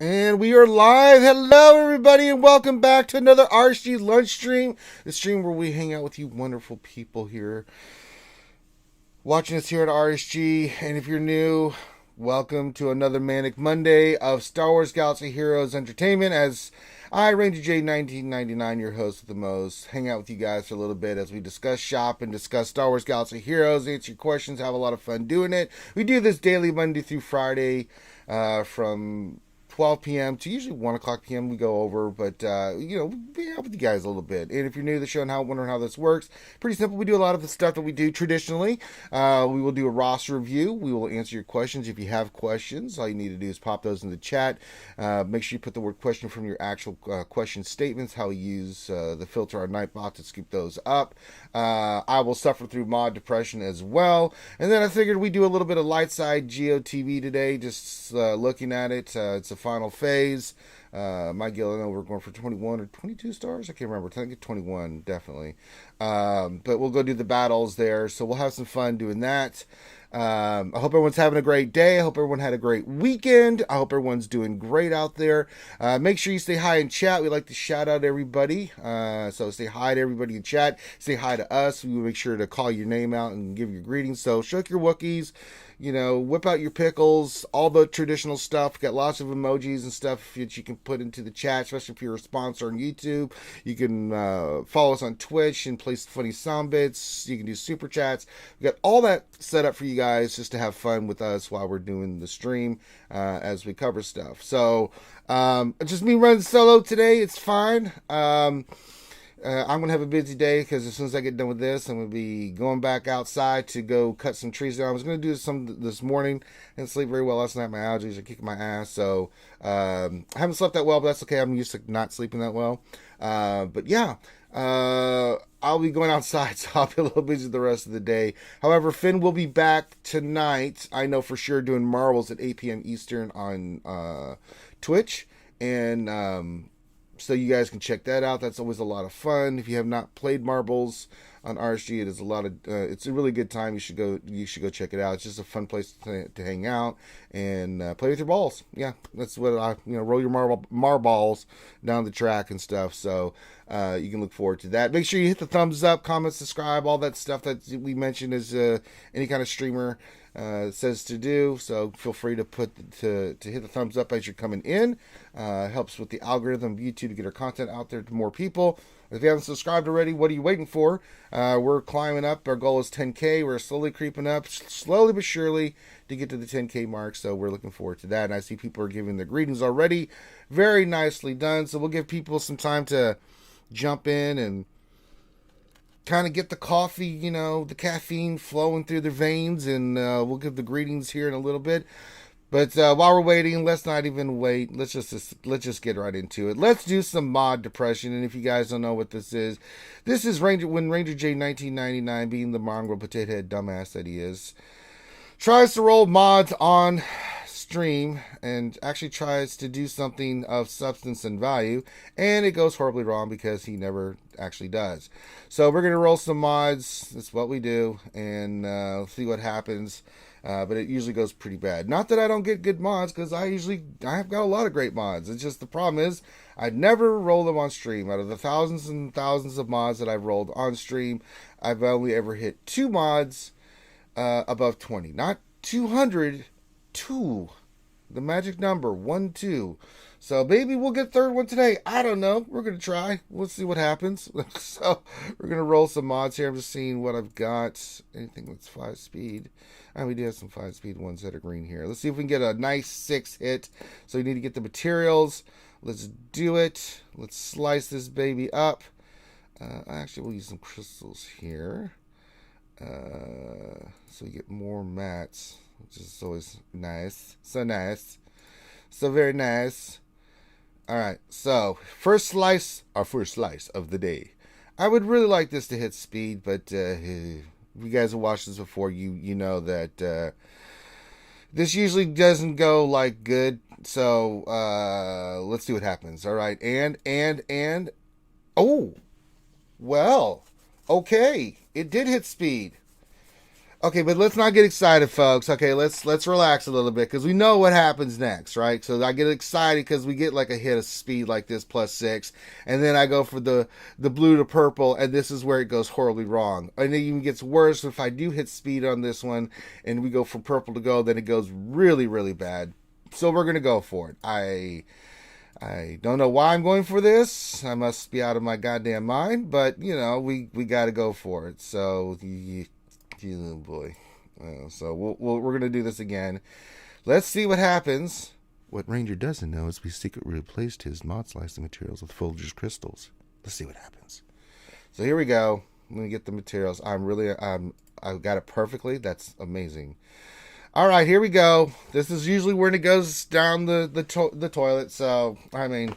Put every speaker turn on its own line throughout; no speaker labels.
And we are live. Hello, everybody, and welcome back to another RSG lunch stream. The stream where we hang out with you wonderful people here, watching us here at RSG. And if you're new, welcome to another Manic Monday of Star Wars Galaxy Heroes Entertainment. As I, Ranger J 1999, your host with the most, hang out with you guys for a little bit as we discuss shop and discuss Star Wars Galaxy Heroes, answer your questions, have a lot of fun doing it. We do this daily, Monday through Friday, from 12 p.m. to usually 1 o'clock p.m. we go over, but, be out with you guys a little bit. And if you're new to the show and wondering how this works, pretty simple. We do a lot of the stuff that we do traditionally. We will do a roster review. We will answer your questions. If you have questions, all you need to do is pop those in the chat. Make sure you put the word question from your actual question statements, how we use the filter on Nightbot to scoop those up. I will suffer through mod depression as well. And then I figured we'd do a little bit of light side GOTV today, just looking at it. It's a final phase. My guild, I know we're going for 21 or 22 stars. I can't remember. I think 21, definitely. But we'll go do the battles there. So we'll have some fun doing that. I hope everyone's having a great day. I hope everyone had a great weekend. I hope everyone's doing great out there. Make sure you stay hi in chat. We like to shout out everybody. So say hi to everybody in chat. Say hi to us. We will make sure to call your name out and give your greetings. So shook your Wookiees. Whip out your pickles, all the traditional stuff. Got lots of emojis and stuff that you can put into the chat, especially if you're a sponsor on YouTube. You can follow us on Twitch and play funny sound bits. You can do super chats. We got all that set up for you guys just to have fun with us while we're doing the stream as we cover stuff. So, just me running solo today. It's fine. I'm going to have a busy day because as soon as I get done with this, I'm going to be going back outside to go cut some trees down. I was going to do some this morning. I didn't sleep very well last night. My allergies are kicking my ass. So I haven't slept that well, but that's okay. I'm used to not sleeping that well. But yeah, I'll be going outside, so I'll be a little busy the rest of the day. However, Finn will be back tonight. I know for sure doing marbles at 8 p.m. Eastern on Twitch. And so you guys can check that out. That's always a lot of fun. If you have not played marbles on RSG, it is a lot of. It's a really good time. You should go check it out. It's just a fun place to hang out and play with your balls. Yeah, that's what I roll your marbles down the track and stuff. So you can look forward to that. Make sure you hit the thumbs up, comment, subscribe, all that stuff that we mentioned as any kind of streamer says to do. So feel free to hit the thumbs up as you're coming in. Helps with the algorithm of YouTube to get our content out there to more people. If you haven't subscribed already, what are you waiting for? We're climbing up. Our goal is 10K. We're slowly creeping up, slowly but surely, to get to the 10K mark. So we're looking forward to that. And I see people are giving their greetings already. Very nicely done. So we'll give people some time to jump in and kind of get the coffee, the caffeine flowing through their veins, and we'll give the greetings here in a little bit. But while we're waiting, let's not even wait. Let's just get right into it. Let's do some mod depression. And if you guys don't know what this is Ranger J 1999, being the mongrel potato head dumbass that he is, tries to roll mods on stream and actually tries to do something of substance and value, and it goes horribly wrong because he never actually does. So we're gonna roll some mods. That's what we do, and see what happens. But it usually goes pretty bad. Not that I don't get good mods, because I have got a lot of great mods. It's just the problem is I'd never roll them on stream. Out of the thousands and thousands of mods that I've rolled on stream, I've only ever hit 2 mods above 20, not 200. 2, the magic number 1 2. So maybe we'll get third one today. I don't know. We're gonna try. We'll see what happens. So we're gonna roll some mods here. I'm just seeing what I've got. Anything that's 5 speed. We do have some 5 speed ones that are green here. Let's see if we can get a nice 6 hit. So you need to get the materials. Let's do it. Let's slice this baby up. Actually, we'll use some crystals here. So you get more mats, which is always nice. So nice. So very nice. Alright, so our first slice of the day. I would really like this to hit speed, but if you guys have watched this before, you know that this usually doesn't go like good. So let's see what happens. Alright, and oh, well, okay, it did hit speed. Okay, but let's not get excited, folks. Okay, let's relax a little bit because we know what happens next, right? So I get excited because we get like a hit of speed like this +6, and then I go for the blue to purple, and this is where it goes horribly wrong. And it even gets worse if I do hit speed on this one, and we go from purple to gold, then it goes really, really bad. So we're gonna go for it. I don't know why I'm going for this. I must be out of my goddamn mind, but you know we got to go for it. So. Oh boy. So we're going to do this again. Let's see what happens. What Ranger doesn't know is we secretly replaced his mod slicing materials with Folger's crystals. Let's see what happens. So here we go. Let me get the materials. I got it perfectly. That's amazing. All right, here we go. This is usually when it goes down the toilet. So, I mean...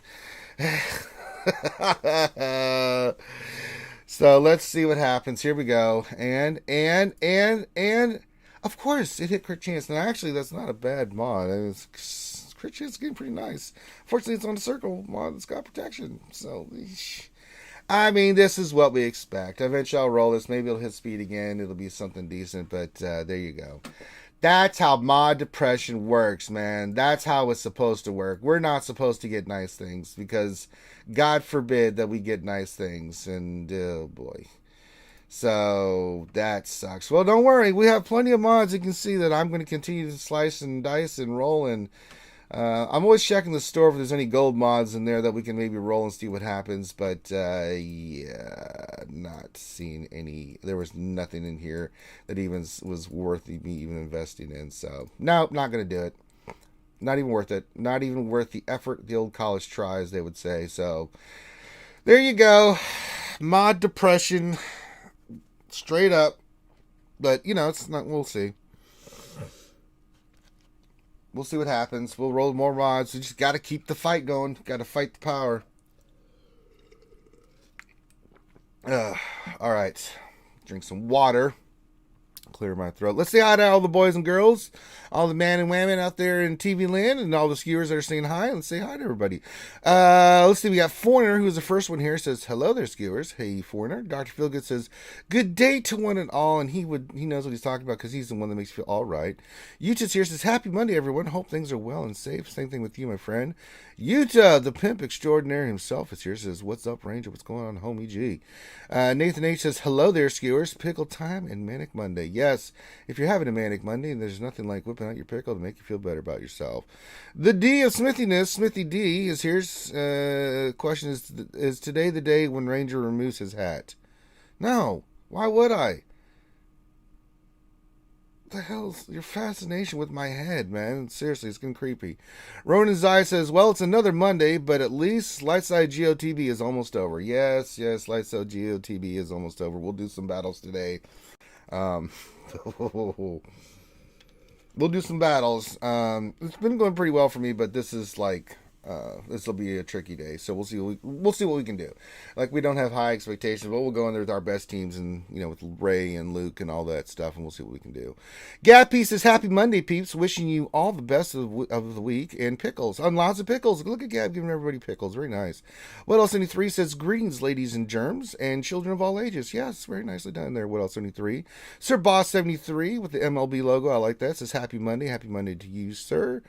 So let's see what happens. Here we go. And of course it hit crit chance. Now actually that's not a bad mod. Crit chance is getting pretty nice. Fortunately it's on the circle mod that's got protection. So I mean this is what we expect. Eventually I'll roll this. Maybe it'll hit speed again. It'll be something decent, but there you go. That's how mod depression works, man. That's how it's supposed to work. We're not supposed to get nice things because God forbid that we get nice things. And oh boy. So that sucks. Well, don't worry. We have plenty of mods. You can see that I'm going to continue to slice and dice and roll. And I'm always checking the store if there's any gold mods in there that we can maybe roll and see what happens. But yeah, not seeing any. There was nothing in here that even was worth me even investing in. So no, not going to do it. Not even worth it. Not even worth the effort. The old college try, as they would say. So there you go. Mod depression. Straight up. But you know, it's not. We'll see. We'll see what happens. We'll roll more mods. We just got to keep the fight going. Got to fight the power. All right. Drink some water. Clear my throat. Let's say hi to all the boys and girls, all the man and women out there in TV land, and all the skewers that are saying hi. Let's say hi to everybody. Let's see. We got Foreigner, who's the first one here, says hello there, skewers. Hey, Foreigner. Dr. Feelgood says good day to one and all, and he knows what he's talking about because he's the one that makes you feel all right. Utah's here says happy Monday, everyone. Hope things are well and safe. Same thing with you, my friend. Utah, the pimp extraordinary himself, is here. Says what's up, Ranger? What's going on, homie G? Nathan H says hello there, skewers. Pickle time and Manic Monday. Yes, if you're having a Manic Monday, there's nothing like whipping out your pickle to make you feel better about yourself. The D of Smithiness, Smithy D, is here. Question is today the day when Ranger removes his hat? No. Why would I? What the hell's your fascination with my head, man? Seriously, it's getting creepy. Ronan Zai says, well, it's another Monday, but at least Lightside GOTB is almost over. Yes, Lightside GOTB is almost over. We'll do some battles today. We'll do some battles. It's been going pretty well for me, but this is like this will be a tricky day, so we'll see what we can do. Like, we don't have high expectations, but we'll go in there with our best teams, and with Ray and Luke and all that stuff, and we'll see what we can do. Gappy says happy Monday, peeps. Wishing you all the best of the week, and pickles, and lots of pickles. Look at Gab giving everybody pickles. Very nice. What else? 73 says greetings, ladies and germs, and children of all ages. Yes, very nicely done there. What else? 73. Sir Boss 73 with the MLB logo. I like that. Says happy Monday. Happy Monday to you, sir.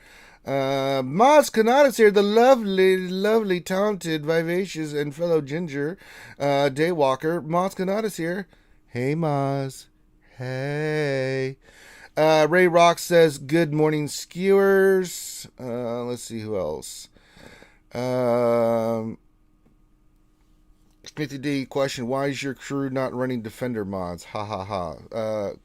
Maz Kanadas here, the lovely, talented, vivacious, and fellow ginger daywalker. Maz Kanadas here. Hey, Maz. Hey. Ray Rock says, good morning, skewers. Let's see who else. Smithy D, question, why is your crew not running Defender mods? Ha ha ha.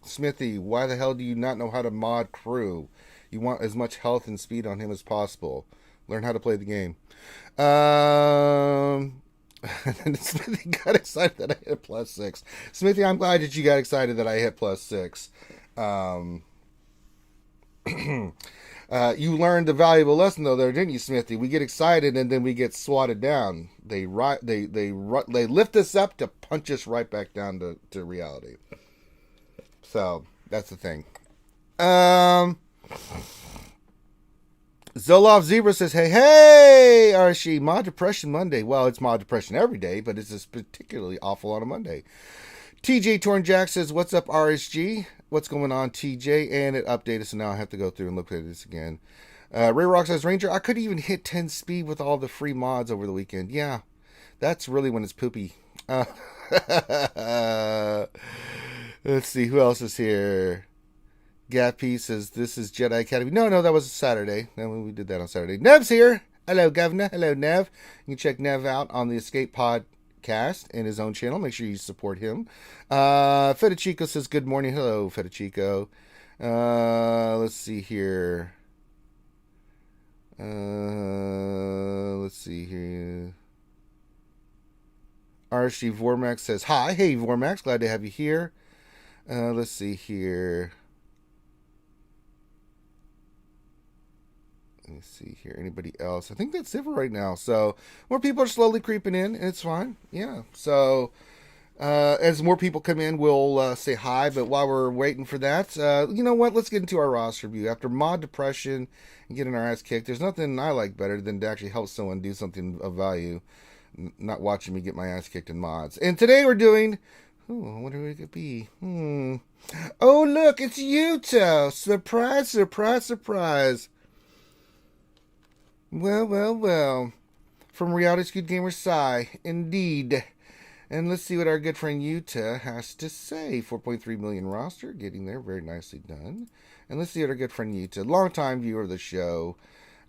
Smithy, why the hell do you not know how to mod crew? You want as much health and speed on him as possible. Learn how to play the game. And Smithy got excited that I hit +6. Smithy, I'm glad that you got excited that I hit +6. You learned a valuable lesson though there, didn't you, Smithy? We get excited and then we get swatted down. They lift us up to punch us right back down to reality. So that's the thing. Zoloff Zebra says, hey, RSG, Mod Depression Monday. Well, it's Mod Depression every day, but it's just particularly awful on a Monday. TJ Tornjack says, what's up, RSG? What's going on, TJ? And it updated, so now I have to go through and look at this again. Ray Rock says, Ranger, I couldn't even hit 10 speed with all the free mods over the weekend. Yeah, that's really when it's poopy. Let's see, who else is here? Gappy says, this is Jedi Academy. No, that was Saturday. No, we did that on Saturday. Nev's here. Hello, Governor. Hello, Nev. You can check Nev out on the Escape Podcast in his own channel. Make sure you support him. Fedichico says, good morning. Hello, Fedichico. Let's see here. RSG Vormax says, hi. Hey, Vormax. Glad to have you here. Let's see here. Let me see here. Anybody else? I think that's it for right now. So more people are slowly creeping in, and it's fine. Yeah. So as more people come in, we'll say hi. But while we're waiting for that, you know what? Let's get into our roster review. After mod depression and getting our ass kicked, there's nothing I like better than to actually help someone do something of value, not watching me get my ass kicked in mods. And today we're doing... I wonder who it could be. Oh, look, it's Yuto. Surprise, surprise, surprise. Well. From Reality Skewed Gamer Psy, indeed. And let's see what our good friend Yuta has to say. 4.3 million roster, getting there, very nicely done. And let's see what our good friend Yuta, longtime viewer of the show,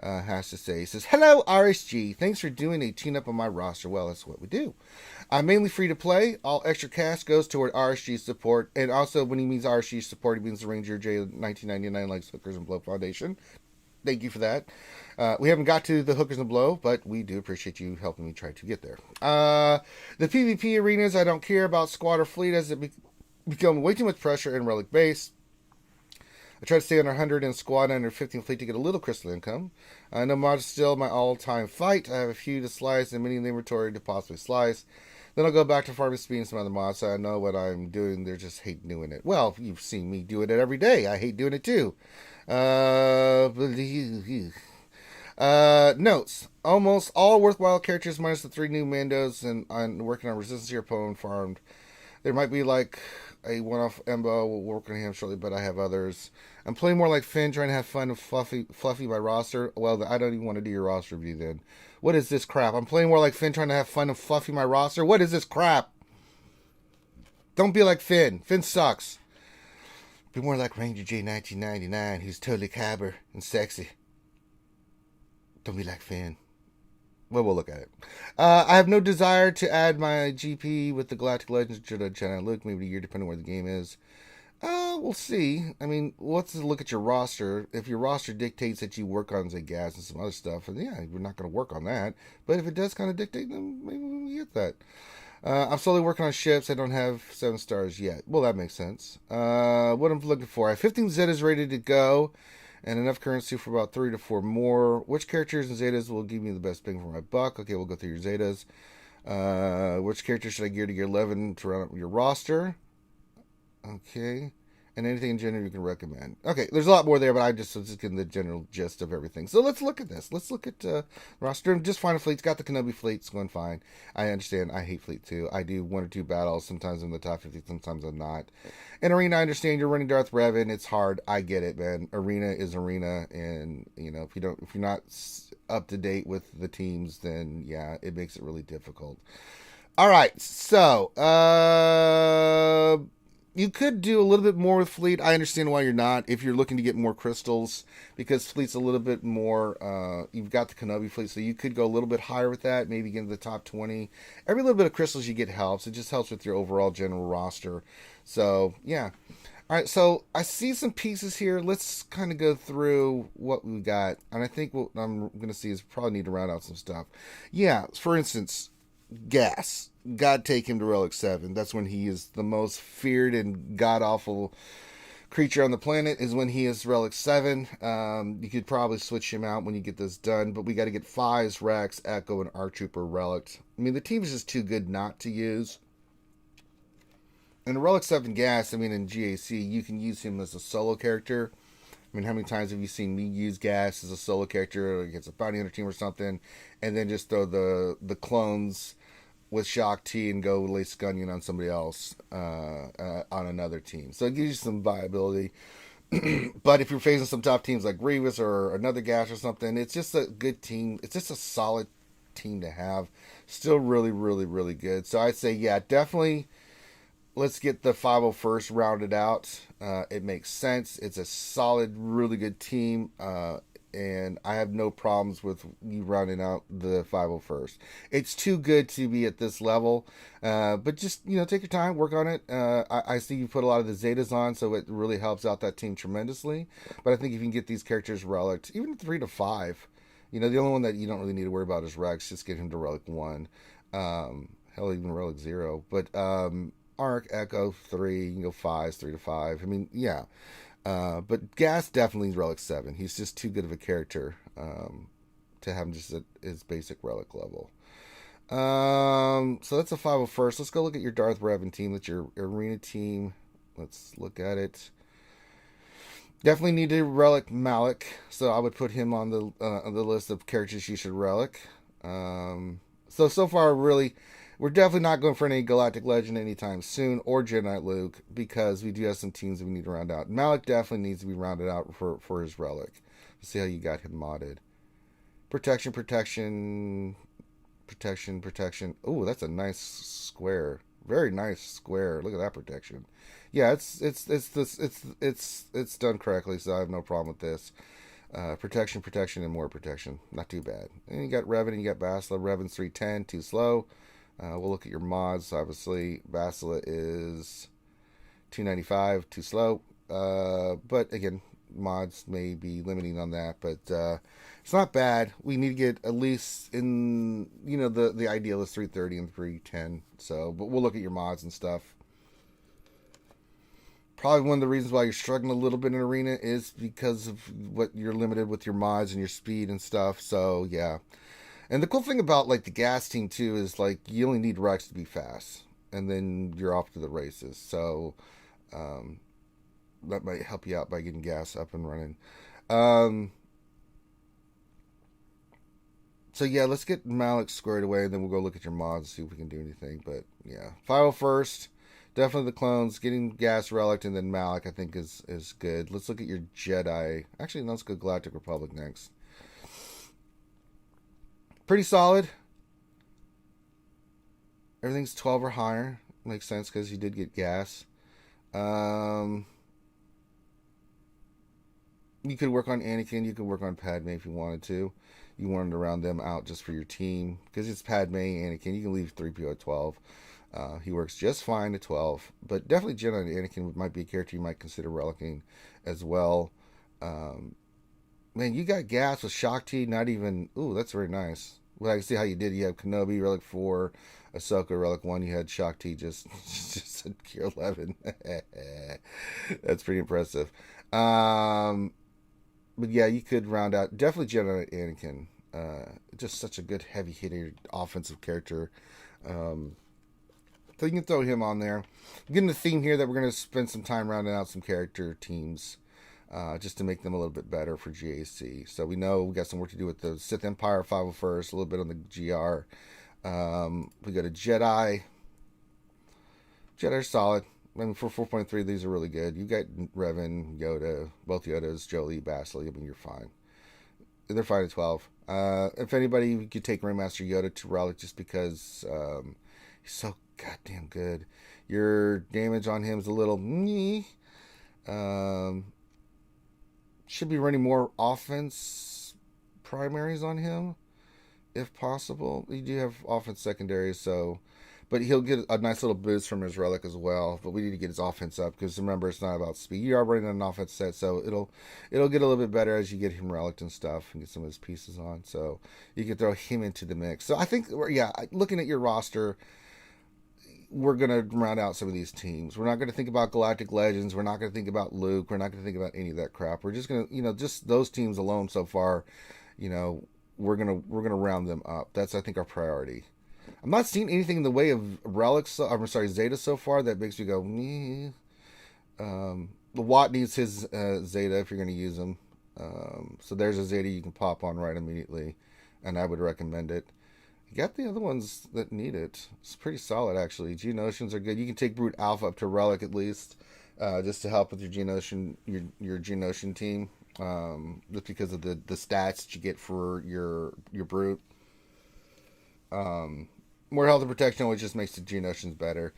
has to say. He says, hello, RSG. Thanks for doing a tune-up on my roster. Well, that's what we do. I'm mainly free to play. All extra cash goes toward RSG support. And also, when he means RSG support, he means the Ranger J 1999 likes Hookers and Blow Foundation. Thank you for that. We haven't got to the Hookers and Blow, but we do appreciate you helping me try to get there. The PvP arenas, I don't care about squad or fleet as it become way too much pressure in Relic Base. I try to stay under 100 in squad and under 15 fleet to get a little crystal income. No mod is still my all-time fight. I have a few to slice and many in the inventory to possibly slice. Then I'll go back to farming speed and some other mods, so I know what I'm doing. They just hate doing it. Well, you've seen me do it every day. I hate doing it too. Notes. Almost all worthwhile characters minus the 3 new Mandos, and I'm working on Resistance here, Poem Farmed. There might be like a one-off Embo. We'll work on him shortly, but I have others. I'm playing more like Finn, trying to have fun and fluffy my roster. Well, I don't even want to do your roster review then. What is this crap? I'm playing more like Finn, trying to have fun and fluffy my roster. What is this crap? Don't be like Finn. Finn sucks. Be more like Ranger J 1999, who's totally cabber and sexy. Don't be like Finn. Well, we'll look at it. I have no desire to add my GP with the Galactic Legends Jedi Luke, maybe a year, depending on where the game is. We'll see. I mean, let's look at your roster. If your roster dictates that you work on, say, gas and some other stuff, and yeah, we're not going to work on that. But if it does kind of dictate, then maybe we'll get that. I'm slowly working on ships. I don't have 7 stars yet. Well, that makes sense. What I'm looking for. I have 15 Zetas ready to go, and enough currency for about 3 to 4 more. Which characters and Zetas will give me the best bang for my buck? Okay, we'll go through your Zetas. Which characters should I gear to gear 11 to run up your roster? Okay. And anything in general you can recommend. Okay, there's a lot more there, but I was just getting the general gist of everything. So let's look at this. Let's look at roster. Just find a fleet. It's got the Kenobi fleet. It's going fine. I understand. I hate fleet too. I do 1 or 2 battles. Sometimes I'm in the top 50. Sometimes I'm not. In Arena, I understand you're running Darth Revan. It's hard. I get it, man. Arena is Arena. And, you know, if you're not up to date with the teams, then, yeah, it makes it really difficult. All right. So, you could do a little bit more with fleet. I understand why you're not. If you're looking to get more crystals, because fleet's a little bit more, you've got the Kenobi fleet, so you could go a little bit higher with that, maybe get into the top 20. Every little bit of crystals you get helps. It just helps with your overall general roster. So, yeah. All right, so I see some pieces here. Let's kind of go through what we got. And I think what I'm going to see is probably need to round out some stuff. Yeah, for instance, gas. God take him to Relic 7. That's when he is the most feared and god-awful creature on the planet, is when he is Relic 7. You could probably switch him out when you get this done, but we got to get Fives, Rex, Echo, and R-Trooper Relic. I mean, the team is just too good not to use. And Relic 7 Gas, I mean, in GAC, you can use him as a solo character. I mean, how many times have you seen me use Gas as a solo character against a bounty hunter team or something, and then just throw the clones with Shock T and go lay Scunion on somebody else on another team. So it gives you some viability. But if you're facing some tough teams like Grievous or another Gash or something, it's just a good team. It's just a solid team to have. Still really, really, really good. So I'd say, yeah, definitely let's get the 501st rounded out. It makes sense. It's a solid, really good team. And I have no problems with you rounding out the 501st. It's too good to be at this level, but just take your time, work on it. I see you put a lot of the Zetas on, so it really helps out that team tremendously. But I think if you can get these characters relicked, even 3 to 5, the only one that you don't really need to worry about is Rex. Just get him to relic 1, hell, even relic 0. But Arc, Echo 3, you can go 5s, 3 to 5. I mean, yeah. But Gas definitely relic 7. He's just too good of a character to have him just at his basic relic level. So that's a 501st. Let's go look at your Darth Revan team. That's your arena team. Let's look at it. Definitely need to relic Malik, so I would put him on the list of characters you should relic. So far, really, we're definitely not going for any Galactic Legend anytime soon, or Jedi Knight Luke, because we do have some teams that we need to round out. Malik definitely needs to be rounded out for his relic. Let's see how you got him modded. Protection. Oh, that's a nice square. Very nice square. Look at that protection. Yeah, it's done correctly, so I have no problem with this. Protection, and more protection. Not too bad. And you got Revan and you got Basila. Revan's 310, too slow. We'll look at your mods. Obviously, Basila is 295, too slow. But again, mods may be limiting on that, but it's not bad. We need to get at least in, the ideal is 330 and 310. So, but we'll look at your mods and stuff. Probably one of the reasons why you're struggling a little bit in Arena is because of what you're limited with your mods and your speed and stuff. So, yeah. And the cool thing about, the Gas team, too, is, you only need Rex to be fast. And then you're off to the races. So, that might help you out by getting Gas up and running. So, yeah, let's get Malik squared away, and then we'll go look at your mods and see if we can do anything. But, yeah. 501st, definitely the clones. Getting Gas relic and then Malik, I think, is good. Let's look at your Jedi. Actually, let's go Galactic Republic next. Pretty solid. Everything's 12 or higher. Makes sense because you did get Gas. You could work on Anakin. You could work on Padme if you wanted to. You wanted to round them out just for your team. Because it's Padme, Anakin. You can leave 3PO at 12. He works just fine at 12. But definitely Jedi and Anakin might be a character you might consider relicking as well. Man, you got Gas with Shock T, not even... Ooh, that's very nice. Well, I can see how you did. You have Kenobi, Relic 4, Ahsoka, Relic 1. You had Shock T just at Gear 11. That's pretty impressive. But yeah, you could round out... Definitely Jedi Anakin. Just such a good heavy-hitter offensive character. So you can throw him on there. Getting the theme here that we're going to spend some time rounding out some character teams. Just to make them a little bit better for GAC. So we know we got some work to do with the Sith Empire 501st, a little bit on the GR. We got a Jedi. Jedi's solid. I mean, for 4.3, these are really good. You got Revan, Yoda, both Yodas, Jolie, Basila. I mean, you're fine. They're fine at 12. If anybody, you could take Raymaster Yoda to relic just because he's so goddamn good. Your damage on him is a little meh. Should be running more offense primaries on him, if possible. You do have offense secondaries, but he'll get a nice little boost from his relic as well. But we need to get his offense up because remember, it's not about speed. You are running an offense set, so it'll get a little bit better as you get him relic and stuff and get some of his pieces on. So you can throw him into the mix. So I think, yeah, looking at your roster, we're going to round out some of these teams. We're not going to think about Galactic Legends. We're not going to think about Luke. We're not going to think about any of that crap. We're just going to, just those teams alone so far, we're going to round them up. That's, I think, our priority. I'm not seeing anything in the way of relics. Zeta so far that makes me go, meh. The Watt needs his Zeta if you're going to use him. So there's a Zeta you can pop on right immediately, and I would recommend it. You got the other ones that need it. It's pretty solid, actually. Geonosians are good. You can take Brute Alpha up to Relic at least, just to help with your Geonosian team. Just because of the stats that you get for your Brute. More health and protection always just makes the Geonosians better.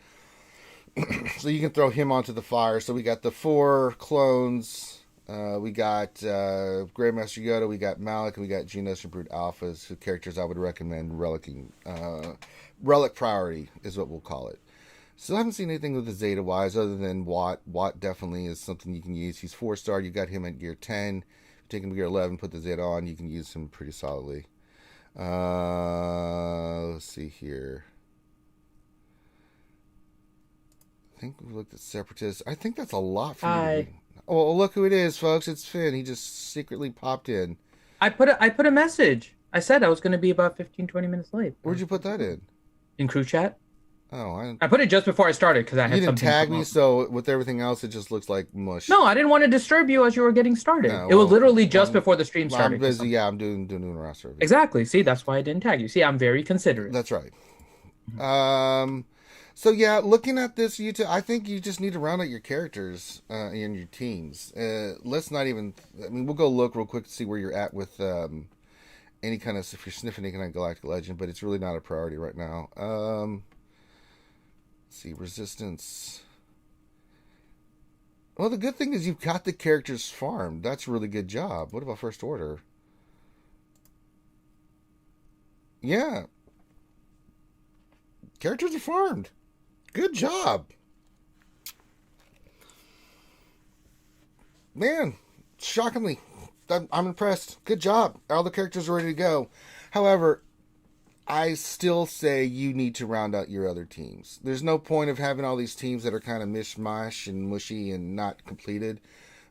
So you can throw him onto the fire. So we got the 4 clones. We got Grandmaster Yoda, we got Malik, and we got Geonosian Brute Alphas, who characters I would recommend relicing. Relic priority is what we'll call it. So I haven't seen anything with the Zeta wise other than Watt. Watt definitely is something you can use. He's 4-star. You got him at gear 10. Take him to gear 11, put the Zeta on. You can use him pretty solidly. Let's see here. I think we looked at Separatists. I think that's a lot for you to... Oh, look who it is, folks. It's Finn. He just secretly popped in.
I put a message. I said I was going to be about 15, 20 minutes late.
Where'd you put that in?
In crew chat.
Oh,
I put it just before I started because I had something.
You didn't tag me, so with everything else, it just looks like mush.
No, I didn't want to disturb you as you were getting started. No, it was literally just before the stream started.
I'm busy. Yeah, I'm doing roster.
Exactly. See, that's why I didn't tag you. See, I'm very considerate.
That's right. So yeah, looking at this, I think you just need to round out your characters and your teams. Let's not even. I mean, we'll go look real quick to see where you're at with any kind of if you're sniffing any kind of Galactic Legend, but it's really not a priority right now. Let's see, Resistance. Well, the good thing is you've got the characters farmed. That's a really good job. What about First Order? Yeah. Characters are farmed. Good job. Man, shockingly, I'm impressed. Good job. All the characters are ready to go. However, I still say you need to round out your other teams. There's no point of having all these teams that are kind of mishmash and mushy and not completed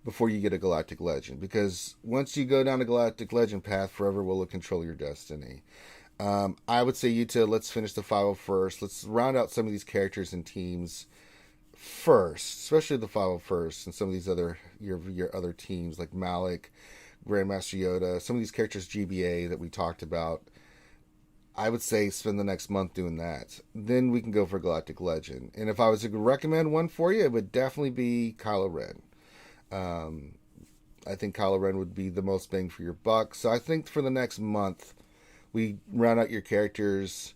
before you get a Galactic Legend. Because once you go down a Galactic Legend path, forever will it control your destiny. I would say let's finish the 501st. Let's round out some of these characters and teams first, especially the 501st and some of these your other teams like Malik, Grandmaster Yoda, some of these characters GBA that we talked about. I would say spend the next month doing that. Then we can go for Galactic Legend. And if I was to recommend one for you, it would definitely be Kylo Ren. I think Kylo Ren would be the most bang for your buck. So I think for the next month, we round out your characters,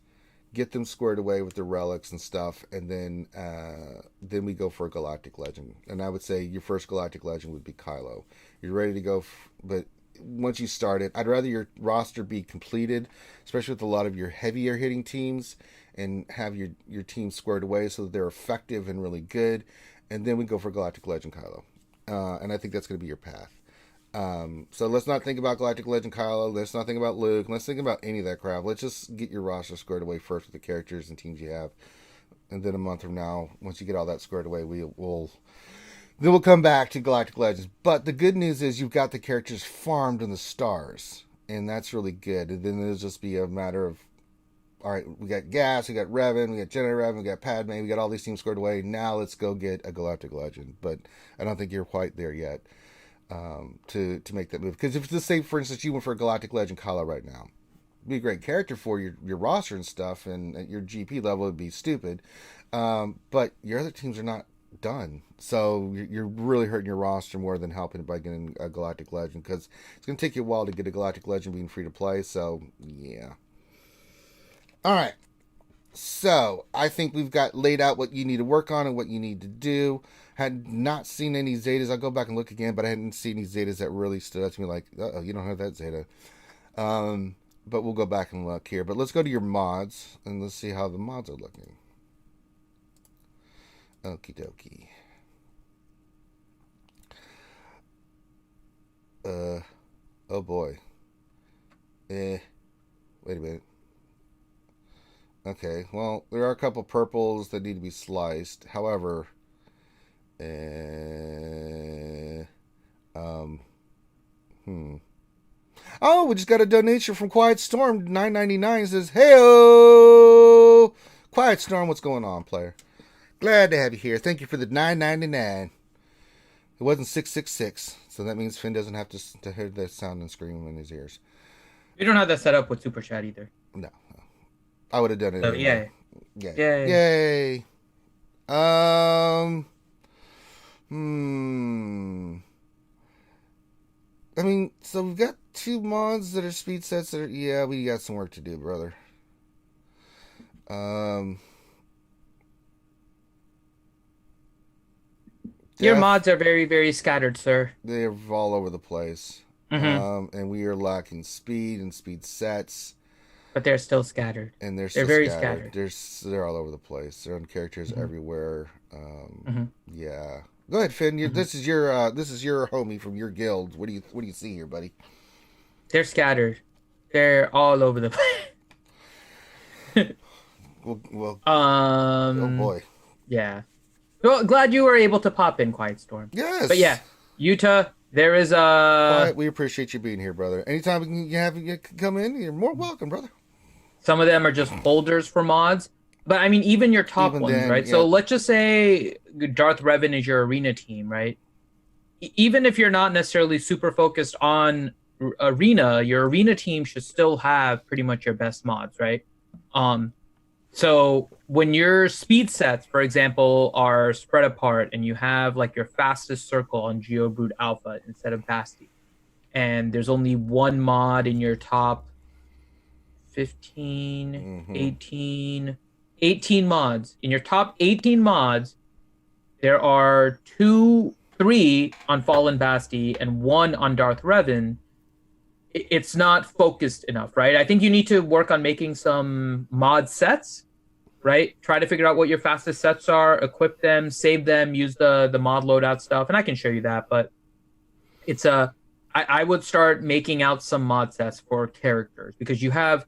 get them squared away with the relics and stuff, and then we go for a Galactic Legend. And I would say your first Galactic Legend would be Kylo. You're ready to go, but once you start it, I'd rather your roster be completed, especially with a lot of your heavier hitting teams, and have your team squared away so that they're effective and really good. And then we go for Galactic Legend Kylo. And I think that's going to be your path. So let's not think about Galactic Legend Kylo. Let's not think about Luke. Let's think about any of that crap. Let's just get your roster squared away first with the characters and teams you have. And then a month from now, once you get all that squared away, then we'll come back to Galactic Legends. But the good news is you've got the characters farmed in the stars. And that's really good. And then it'll just be a matter of, all right, we got Gas, we got Revan, we got Jedi Revan, we got Padme, we got all these teams squared away. Now let's go get a Galactic Legend. But I don't think you're quite there yet to make that move. Because if, let's say, for instance, you went for a Galactic Legend Kylo right now, it'd be a great character for your roster and stuff, and at your GP level, it'd be stupid. But your other teams are not done. So you're really hurting your roster more than helping by getting a Galactic Legend, because it's going to take you a while to get a Galactic Legend being free to play. So, yeah. All right. So, I think we've got laid out what you need to work on and what you need to do. Had not seen any Zetas. I'll go back and look again, but I hadn't seen any Zetas that really stood out to me like, uh-oh, you don't have that Zeta. But we'll go back and look here. But let's go to your mods, and let's see how the mods are looking. Okie dokie. Oh boy. Wait a minute. Okay, well, there are a couple purples that need to be sliced. However, Oh, we just got a donation from Quiet Storm, $9.99. Says, "Heyo, Quiet Storm, what's going on, player? Glad to have you here. Thank you for the $9.99. It wasn't 666, so that means Finn doesn't have to hear that sound and scream in his ears.
You don't have that set up with Super Chat either.
No. I would have done it
So
anyway.
yay.
Yay.
Yay.
Yay. Hmm. I mean, so we've got 2 mods that are speed sets that are, yeah, we got some work to do, brother.
Your mods are very, very scattered, sir.
They're all over the place.
Mm-hmm.
And we are lacking speed and speed sets.
But they're still scattered.
And they're
very scattered.
They're all over the place. They're on characters everywhere.
Mm-hmm.
Yeah. Go ahead, Finn. This is your homie from your guild. What do you see here, buddy?
They're scattered. They're all over the place.
well. Oh boy.
Yeah. Well, glad you were able to pop in, Quiet Storm.
Yes.
But yeah, Utah, there is
Quiet, we appreciate you being here, brother. Anytime you come in, you're more welcome, brother.
Some of them are just holders for mods. But I mean, even your top ones, then, right? Yeah. So let's just say Darth Revan is your arena team, right? Even if you're not necessarily super focused on arena, your arena team should still have pretty much your best mods, right? So when your speed sets, for example, are spread apart and you have like your fastest circle on GeoBrute Alpha instead of Basti, and there's only one mod in your top 15, 18 mods. In your top 18 mods, there are 3 on Fallen Basti and 1 on Darth Revan. It's not focused enough, right? I think you need to work on making some mod sets, right? Try to figure out what your fastest sets are, equip them, save them, use the mod loadout stuff, and I can show you that. But it's I would start making out some mod sets for characters because you have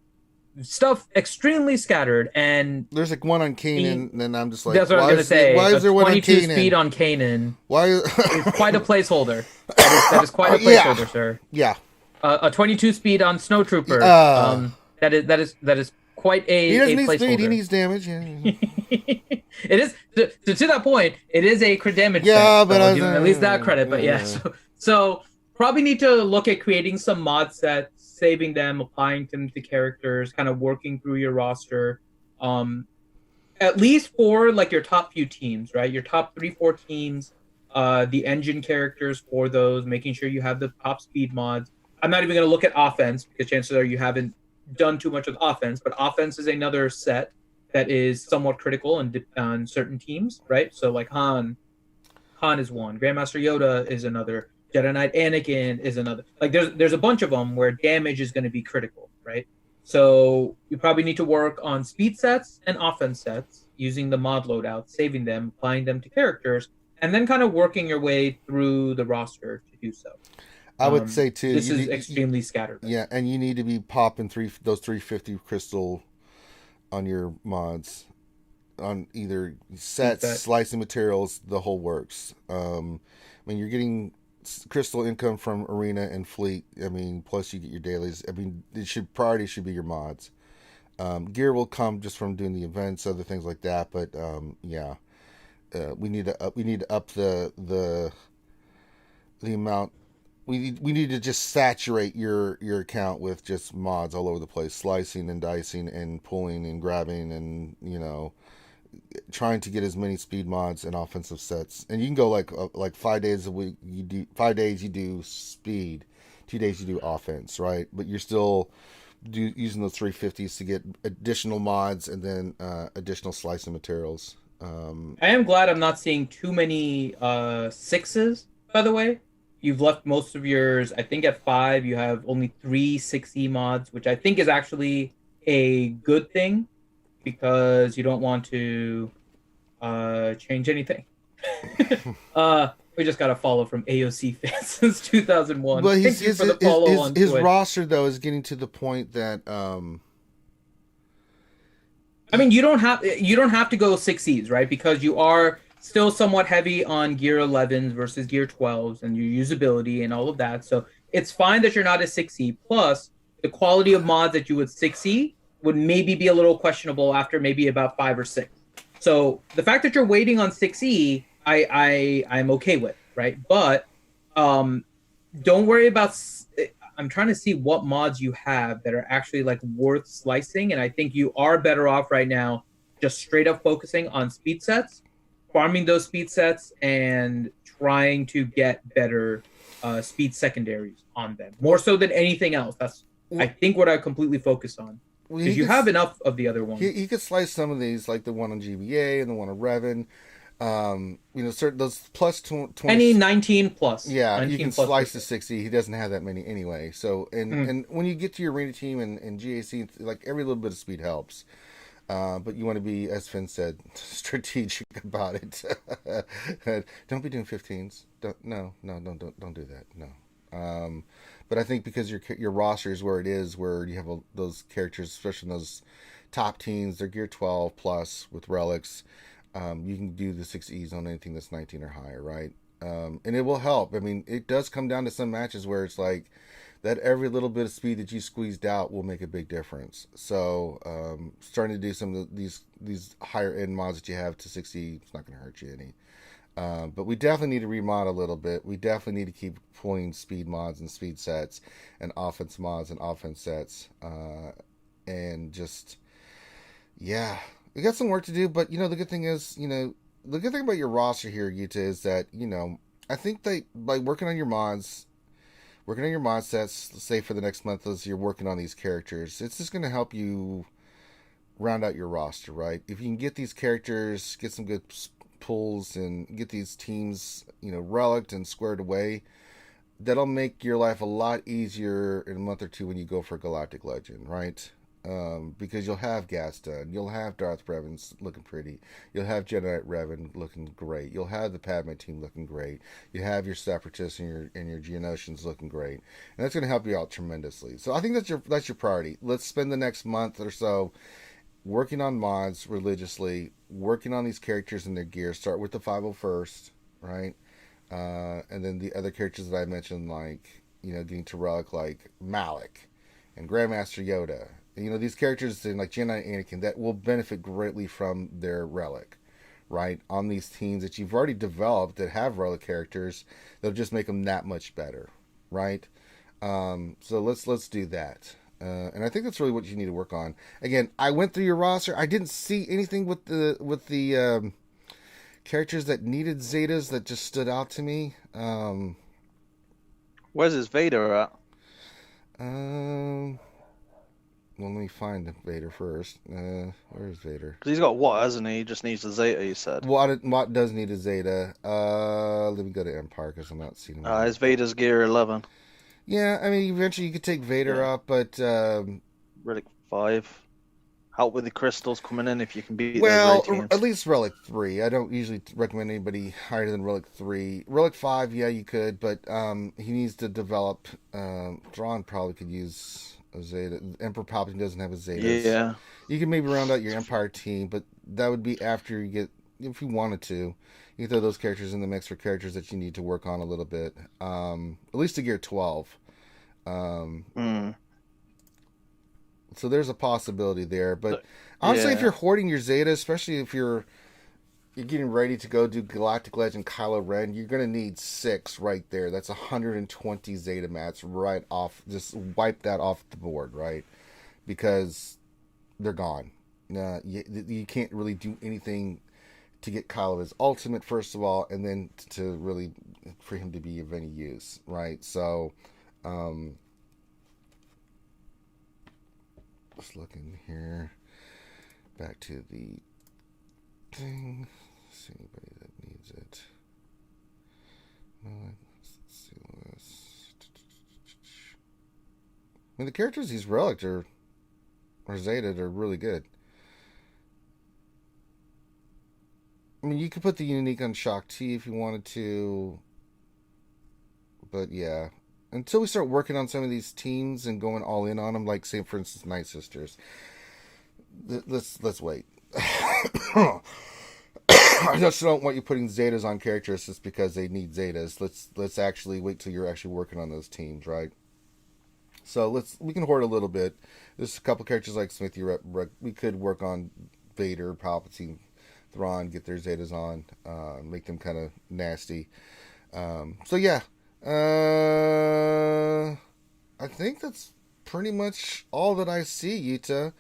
stuff extremely scattered, and
there's like one on Kanan, and then I'm just like,
that's what I was gonna say.
Why is there one on Kanan?
22 speed on Kanan.
Why?
It's quite a placeholder. That is quite a placeholder, sir.
Yeah.
A 22 speed on Snowtrooper. That is quite a.
He doesn't need
placeholder.
Speed. He needs damage. Yeah.
It is to that point. It is a crit damage.
Yeah,
set,
but
so I'll give him at least that credit. But yeah, so probably need to look at creating some mod sets, saving them, applying them to characters, kind of working through your roster. At least for like your top few teams, right? Your top 3-4 teams. The engine characters for those, making sure you have the top speed mods. I'm not even going to look at offense because chances are you haven't done too much with offense, but offense is another set that is somewhat critical on certain teams, right? So like Han is one, Grandmaster Yoda is another, Jedi Knight Anakin is another. Like there's a bunch of them where damage is going to be critical, right? So you probably need to work on speed sets and offense sets using the mod loadout, saving them, applying them to characters, and then kind of working your way through the roster to do so.
I would say too.
This is extremely scattered.
Yeah, and you need to be popping those 350 crystal on your mods, on either sets, slicing materials, the whole works. I mean, you're getting crystal income from arena and fleet. I mean, plus you get your dailies. I mean, priority should be your mods. Gear will come just from doing the events, other things like that. But yeah, we need to up the amount. We need to just saturate your account with just mods all over the place, slicing and dicing and pulling and grabbing and trying to get as many speed mods and offensive sets. And you can go like 5 days a week. You do 5 days you do speed, 2 days you do offense, right? But you're still using those 350s to get additional mods and then additional slicing materials.
I am glad I'm not seeing too many 6s. By the way. You've left most of yours, I think, at 5. You have only 3 6E mods, which I think is actually a good thing because you don't want to change anything. We just got a follow from AOC fans since 2001.
Well,
Thank you for the follow on
his
Twitch.
roster, though, is getting to the point that...
I mean, you don't have to go 6Es, right? Because you are... still somewhat heavy on gear 11s versus gear 12s and your usability and all of that. So it's fine that you're not a 6E. Plus, the quality of mods that you would 6E would maybe be a little questionable after maybe about 5 or 6. So the fact that you're waiting on 6E, I'm okay with, right? But don't worry about... I'm trying to see what mods you have that are actually like worth slicing, and I think you are better off right now just straight up focusing on speed sets, farming those speed sets, and trying to get better speed secondaries on them, more so than anything else. That's I think what I completely focus on, because you have enough of the other ones.
He could slice some of these, like the one on GBA and the one on Revan. Certain those plus 20.
Any 19 plus.
Yeah,
19
you can
plus
slice to 60. He doesn't have that many anyway. So, and when you get to your arena team and GAC, like every little bit of speed helps. But you want to be, as Finn said, strategic about it. Don't be doing 15s. Don't do that. No. But I think because your roster is where it is, where you have those characters, especially in those top teams, they're gear 12 plus with relics. You can do the 6Es on anything that's 19 or higher, right? And it will help. I mean, it does come down to some matches where it's like that every little bit of speed that you squeezed out will make a big difference. So starting to do some of these higher end mods that you have to 60, it's not going to hurt you any. But we definitely need to remod a little bit. We definitely need to keep pulling speed mods and speed sets and offense mods and offense sets. And just, yeah, we got some work to do. But, the good thing is, the good thing about your roster here, Yuta, is that, I think that by working on your mod sets, say for the next month as you're working on these characters, it's just going to help you round out your roster, right? If you can get these characters, get some good pulls, and get these teams, reliced and squared away, that'll make your life a lot easier in a month or two when you go for Galactic Legend, right? Because you'll have Gaston, you'll have Darth Revan looking pretty, you'll have Jedi Knight Revan looking great, you'll have the Padme team looking great, you have your Separatists and your Geonosians looking great, and that's going to help you out tremendously. So I think that's your priority. Let's spend the next month or so working on mods religiously, working on these characters and their gear. Start with the 501st, right? And then the other characters that I mentioned, like, getting to relic like Malik and Grandmaster Yoda. These characters in like Jedi Anakin that will benefit greatly from their relic, right? On these teams that you've already developed that have relic characters, they'll just make them that much better, right? So let's do that. And I think that's really what you need to work on. Again, I went through your roster. I didn't see anything with the characters that needed Zetas that just stood out to me.
Where's his Vader at?
Well, let me find Vader first. Where is Vader?
Because he's got what, hasn't he? He just needs the Zeta, you said.
Watt does need a Zeta. Let me go to Empire because I'm not seeing him.
His Vader's gear 11.
Yeah, I mean, eventually you could take Vader up, but...
Relic 5. Help with the crystals coming in if you can beat
well,
those
at least Relic 3. I don't usually recommend anybody higher than Relic 3. Relic 5, yeah, you could, but he needs to develop... Thrawn probably could use a Zeta. Emperor Palpatine doesn't have a Zeta.
Yeah.
You can maybe round out your Empire team, but that would be after you get... If you wanted to, you can throw those characters in the mix for characters that you need to work on a little bit. At least to gear 12. So there's a possibility there. But honestly, if you're hoarding your Zeta, especially if you're getting ready to go do Galactic Legend Kylo Ren, you're going to need 6 right there. That's 120 Zeta mats right off. Just wipe that off the board, right? Because they're gone. You can't really do anything to get Kylo's ultimate, first of all, and then to really, for him to be of any use, right? So, just looking here, back to the thing, see anybody that needs it. No, let's see this. I mean, the characters he's reliced or Zeta'd are really good. I mean, you could put the unique on Shock T if you wanted to. But yeah. Until we start working on some of these teams and going all in on them, like, say, for instance, Night Sisters. Let's wait. I just don't want you putting Zetas on characters just because they need Zetas. Let's actually wait till you're actually working on those teams, right? So we can hoard a little bit. There's a couple characters like Smithy. We could work on Vader, Palpatine, Thrawn, get their Zetas on, make them kind of nasty. So yeah, I I think that's pretty much all that I see, Yuta.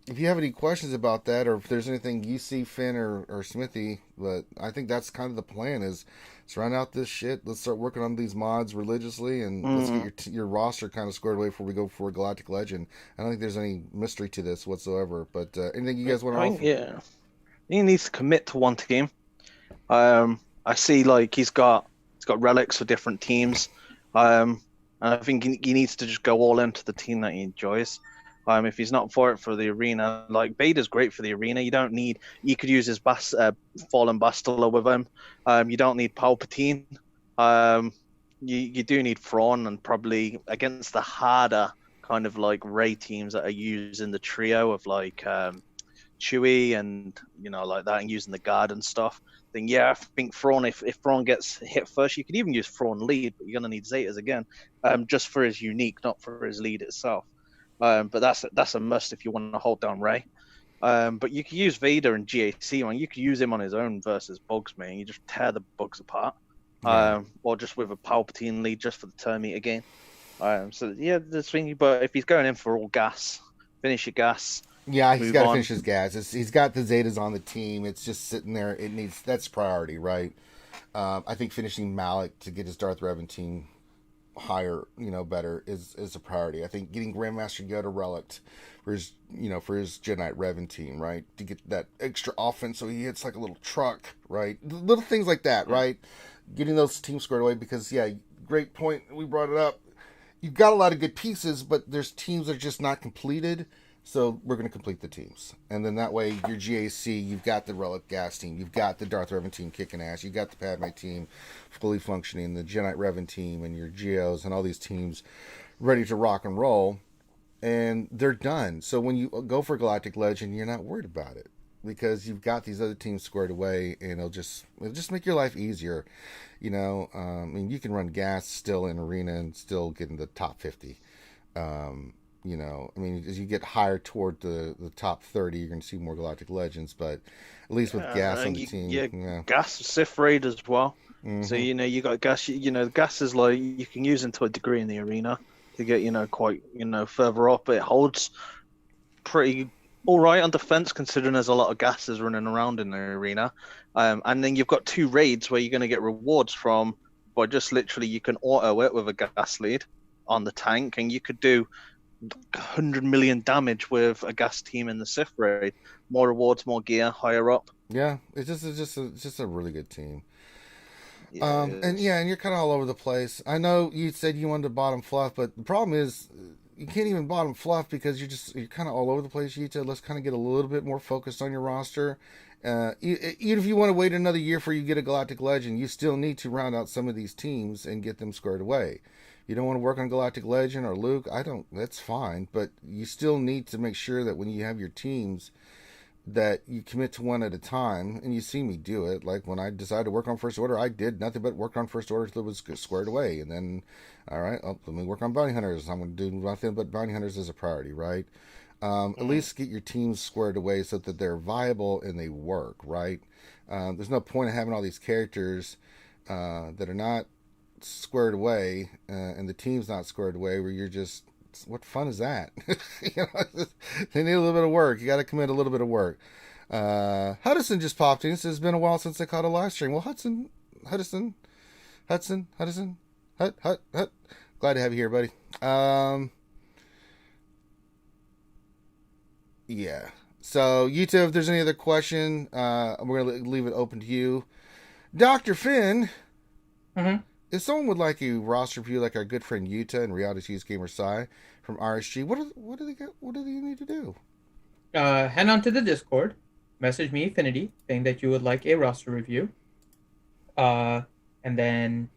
If you have any questions about that, or if there's anything you see, Finn or Smithy, but I think that's kind of the plan: is let's round out this shit. Let's start working on these mods religiously, and let's get your roster kind of squared away before we go for a Galactic Legend. I don't think there's any mystery to this whatsoever. But anything you guys want to offer?
Yeah, he needs to commit to one team. I see like he's got relics for different teams. And I think he needs to just go all into the team that he enjoys. If he's not for it for the arena, like Vader's great for the arena. You could use his Fallen Bastila with him. You don't need Palpatine. You do need Thrawn, and probably against the harder kind of like Rey teams that are using the trio of like Chewie and like that, and using the guard and stuff. Then yeah, I think Thrawn. If Thrawn gets hit first, you could even use Thrawn lead, but you're gonna need Zetas again, just for his unique, not for his lead itself. But that's a must if you want to hold down Rey. But you can use Vader and GAC, man. You could use him on his own versus Bugs, man. You just tear the Bugs apart. Or just with a Palpatine lead just for the turn meter game. So yeah, the thing. But if he's going in for all gas, finish your gas.
Yeah, he's got to finish his gas. He's got the Zetas on the team. It's just sitting there. That's priority, right? I think finishing Malik to get his Darth Revan team higher, better is a priority. I think getting Grandmaster Yoda relic for his Jedi Revan team, right, to get that extra offense so he hits like a little truck, right, little things like that, right, getting those teams squared away. Because great point, we brought it up, you've got a lot of good pieces, but there's teams that are just not completed. So we're going to complete the teams. And then that way, your GAC, you've got the Relic Gas team, you've got the Darth Revan team kicking ass, you've got the Padme team fully functioning, the Jedi Revan team, and your Geos, and all these teams ready to rock and roll. And they're done. So when you go for Galactic Legend, you're not worried about it, because you've got these other teams squared away, and it'll just make your life easier. I mean, you can run gas still in Arena and still get in the top 50. I mean, as you get higher toward the top 30, you're going to see more Galactic Legends, but at least with gas on the team.
Gas Sith Raid as well.
Mm-hmm.
So, you got gas, gas is like, you can use it to a degree in the arena to get, quite, further up. It holds pretty all right on defense, considering there's a lot of gases running around in the arena. And then you've got 2 raids where you're going to get rewards from, by just literally, you can auto it with a gas lead on the tank, and you could do 100 million damage with a gas team in the Sith raid. More rewards, more gear, higher up.
Yeah, it's just a really good team. Yeah, and you're kind of all over the place. I know you said you wanted to bottom fluff, but the problem is you can't even bottom fluff because you're kind of all over the place. Let's kind of get a little bit more focused on your roster. Even if you want to wait another year for you to get a Galactic Legend, you still need to round out some of these teams and get them squared away. You don't want to work on Galactic Legend or Luke, that's fine, but you still need to make sure that when you have your teams that you commit to one at a time, and you see me do it. Like when I decided to work on First Order, I did nothing but work on First Order until it was squared away, and then, all right, let me work on Bounty Hunters. I'm going to do nothing but Bounty Hunters as a priority, right? At least get your teams squared away so that they're viable and they work, right? There's no point in having all these characters that are not squared away and the team's not squared away, where you're just, what fun is that? They need a little bit of work. You got to commit a little bit of work. Hudson just popped in. Says it's been a while since I caught a live stream. Well, Hudson, glad to have you here, buddy. Yeah. So, Yuta, if there's any other question, we're going to leave it open to you. Dr. Finn, if someone would like a roster review like our good friend Yuta and Reality Cheese Gamer Sai from RSG, what do they need to do?
Head on to the Discord, message me, Affinity, saying that you would like a roster review. And then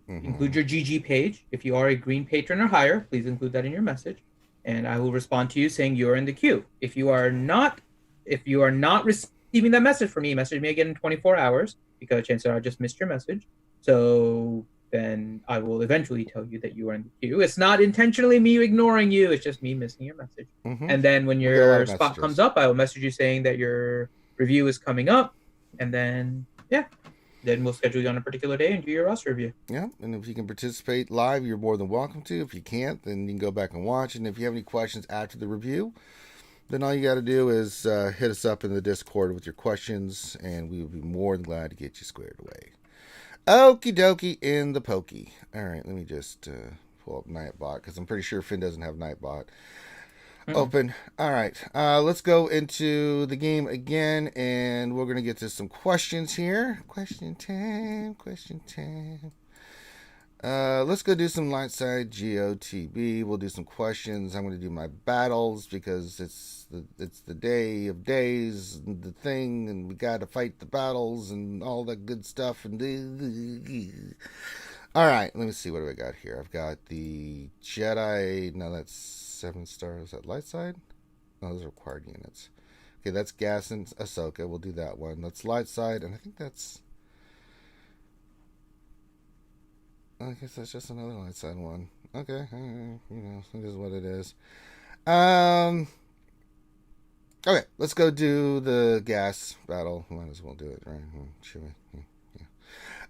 include your GG page. If you are a green patron or higher, please include that in your message. And I will respond to you saying you're in the queue. If you are not receiving that message from me, message me again in 24 hours, because chances are I just missed your message. So then I will eventually tell you that you are in the queue. It's not intentionally me ignoring you. It's just me missing your message. And then when your spot comes up, I will message you saying that your review is coming up. And then, yeah. then we'll schedule you on a particular day and do your roster review.
Yeah, and if you can participate live, you're more than welcome to. If you can't, then you can go back and watch. And if you have any questions after the review, then all you got to do is hit us up in the Discord with your questions, and we will be more than glad to get you squared away. Okie dokie in the pokey. All right, let me just pull up Nightbot, because I'm pretty sure Finn doesn't have Nightbot open. All right, let's go into the game again, and we're going to get to some questions here. Question time. Let's go do some light side GOTB. We'll do some questions. I'm going to do my battles because it's the day of days, the thing, and we got to fight the battles and all that good stuff. And all right, let me see what do I got here. I've got the Jedi. No, that's 7 stars. Is that light side? No, those are required units. Okay, that's Gas and Ahsoka. We'll do that one. That's light side, and I think that's. I guess that's just another light side one. Okay, it is what it is. Okay, let's go do the gas battle. Might as well do it, right? Should we?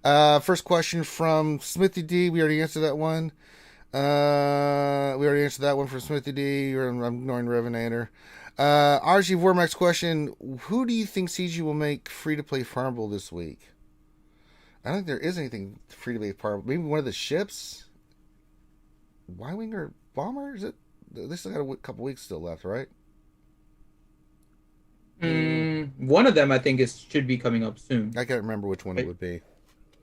Yeah. First question from Smithy D. We already answered that one. We already answered that one from Smithy D. I'm ignoring Revenator. RSG Vormax question: who do you think CG will make free to play farmable this week? I don't think there is anything free to play farmable. Maybe one of the ships. Y-wing or bomber? Is it? They still got a couple weeks still left, right?
One of them, I think, should be coming up soon.
I can't remember which one it would be.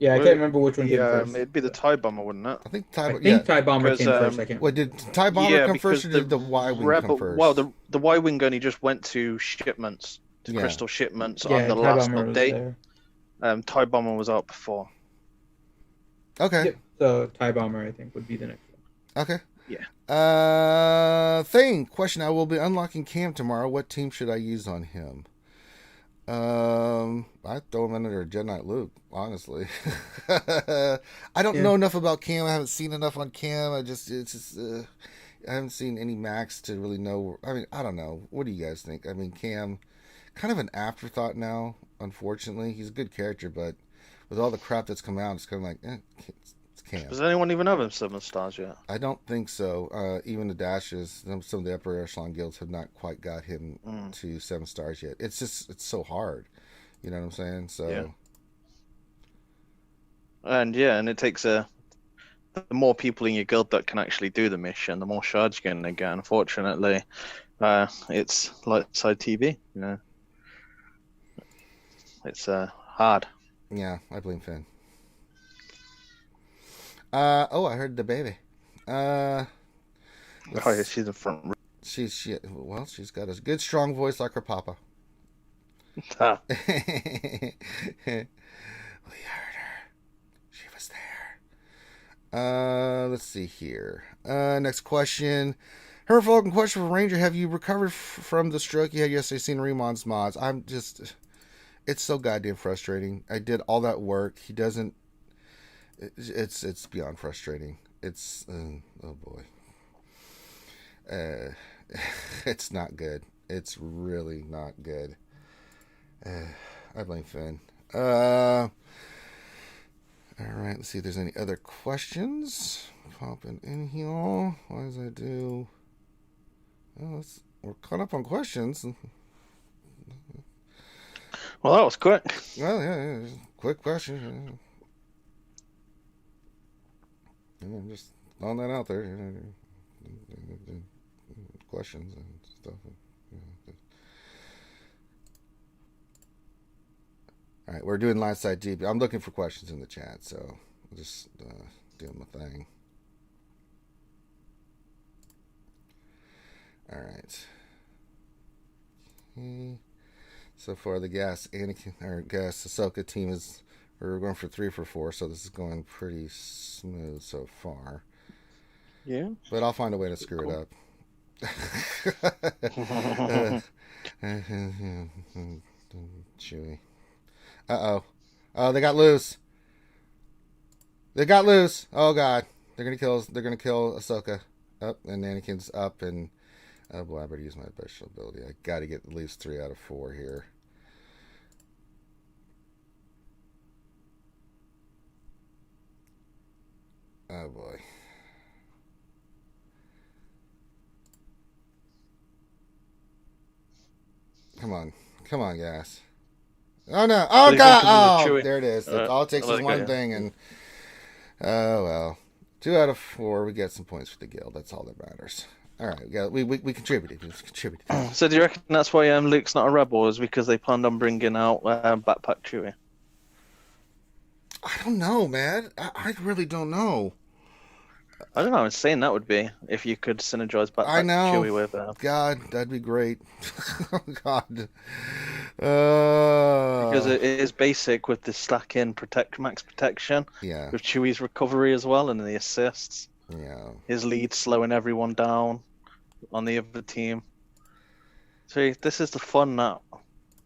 Yeah, I can't remember which one came first.
It'd be the TIE Bomber, wouldn't it?
I think TIE
Bomber came first. I can't.
What did TIE Bomber come first, or did the Y-wing come first?
Well, the Y-wing only just went to shipments, to crystal shipments on the last update. TIE Bomber was out before.
Okay.
Yep. So TIE Bomber, I think, would be the next one.
Okay.
Yeah.
Question: I will be unlocking Cam tomorrow. What team should I use on him? I throw him under Jedi Knight Luke, honestly. I don't know enough about Cam. I haven't seen enough on Cam. I haven't seen any Max to really know. I mean, I don't know. What do you guys think? I mean, Cam, kind of an afterthought now, unfortunately. He's a good character, but with all the crap that's come out, it's kind of like, it's Cam.
Does anyone even have him 7 stars yet?
I don't think so. Even the dashes, some of the upper echelon guilds have not quite got him to 7 stars yet. It's so hard. You know what I'm saying? So.
Yeah. And it takes the more people in your guild that can actually do the mission, the more shards you're going to get. Unfortunately, it's light side TV. You know, it's hard.
Yeah, I blame Finn. I heard the baby.
She's in front.
She's got a good strong voice like her papa. We heard her. She was there. Let's see here. Next question. Herman Falcon question for Ranger: have you recovered from the stroke you had yesterday? Seen Remon's mods? It's so goddamn frustrating. I did all that work. He doesn't. It's beyond frustrating. It's oh boy. It's not good. It's really not good. I blame Finn. All right, let's see if there's any other questions popping in here. What does I do? Oh, we're caught up on questions.
Well, that was quick.
Well, yeah, quick question. I'm just throwing that out there. Questions and stuff. All right, we're doing live side GP. I'm looking for questions in the chat, so I'll just doing my thing. All right. Okay. So far, the Gas Ahsoka team we're going for 3 for 4, so this is going pretty smooth so far.
Yeah.
But I'll find a way to screw it up. Chewy. Uh-oh. Oh, they got loose. Oh god. They're gonna kill Ahsoka. Up, and Anakin's up, and oh boy, I better use my special ability. I gotta get at least 3 out of 4 here. Oh boy. Come on, guys. Oh no!
What do
Oh
you think
god!
of the
Oh,
Chewie?
there it is. That's all it takes is one thing, and oh well. 2 out of 4. We get some points for the guild. That's all that matters. All right, we contributed. We contributed.
So do you reckon that's why Luke's not a rebel? Is because they planned on bringing out Backpack Chewie?
I don't know, man. I really don't know.
I don't know. I was saying that would be if you could synergize
I
Backpack
know.
Chewie with.
God, that'd be great. Oh God.
Because it is basic with the stack in max protection.
Yeah.
With Chewie's recovery as well and the assists.
Yeah.
His lead slowing everyone down on the other team. So this is the fun that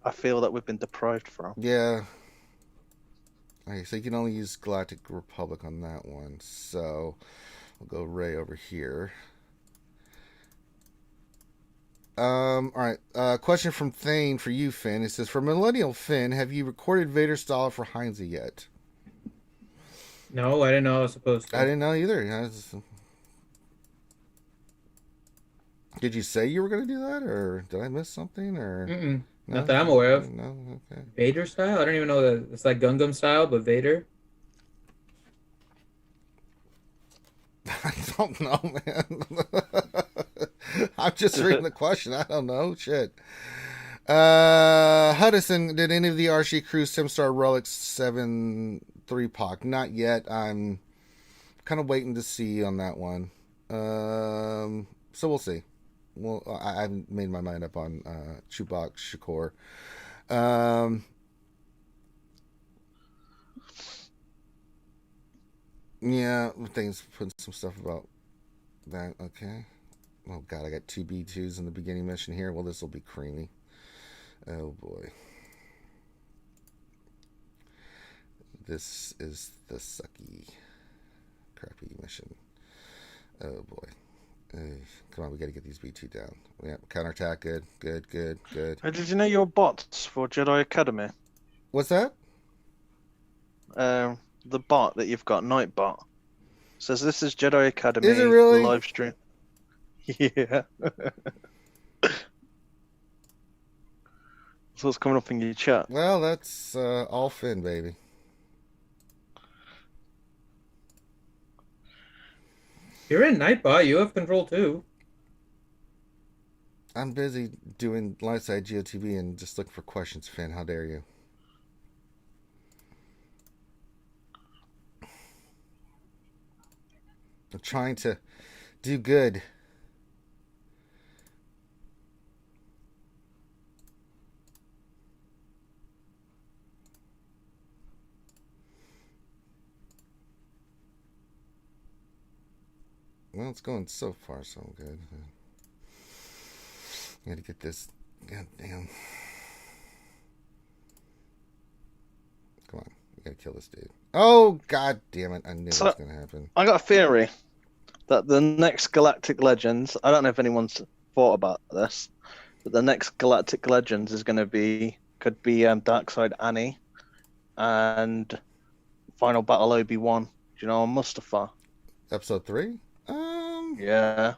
I feel that we've been deprived from.
Yeah. Okay, so you can only use Galactic Republic on that one. So we'll go Ray over here. All right. Question from Thane for you, Finn. It says, for Millennial Finn, have you recorded Vader style for Heinze yet?
No, I didn't know I was supposed to.
I didn't know either. Did you say you were going to do that, or did I miss something? Or
no? Not that I'm aware of.
No, okay.
Vader style? I don't even know that it's like Gungam style, but Vader.
I don't know, man. I'm just reading the question. I don't know. Shit. Hudson, did any of the RSG crew Simstar Relics 7-3 POC? Not yet. I'm kind of waiting to see on that one. So we'll see. Well, I haven't made my mind up on Chewbacca Shakur. Yeah, things putting some stuff about that. Okay. Oh god, I got 2 B2s in the beginning mission here. Well, this will be creamy. Oh boy. This is the sucky, crappy mission. Oh boy. Come on, we got to get these B2 down. Yeah, counterattack. Good.
Did you know your bots for Jedi Academy?
What's that?
The bot that you've got, Nightbot, says this is Jedi Academy.
Is it really?
Live stream. Yeah. So what's coming up in your chat?
Well, that's all Finn, baby.
You're in Nightbot. You have control too.
I'm busy doing Lightside GOTV and just looking for questions, Finn. How dare you? I'm trying to do good. Well, it's going so far so good. I gotta get this. God damn. Come on. We gotta kill this dude. Oh, god damn it. I knew it was gonna happen.
I got a theory that the next Galactic Legends, I don't know if anyone's thought about this, but the next Galactic Legends is going to be, could be Darkside Annie and Final Battle Obi-Wan. Do you know, Mustafa?
Episode 3?
Yeah.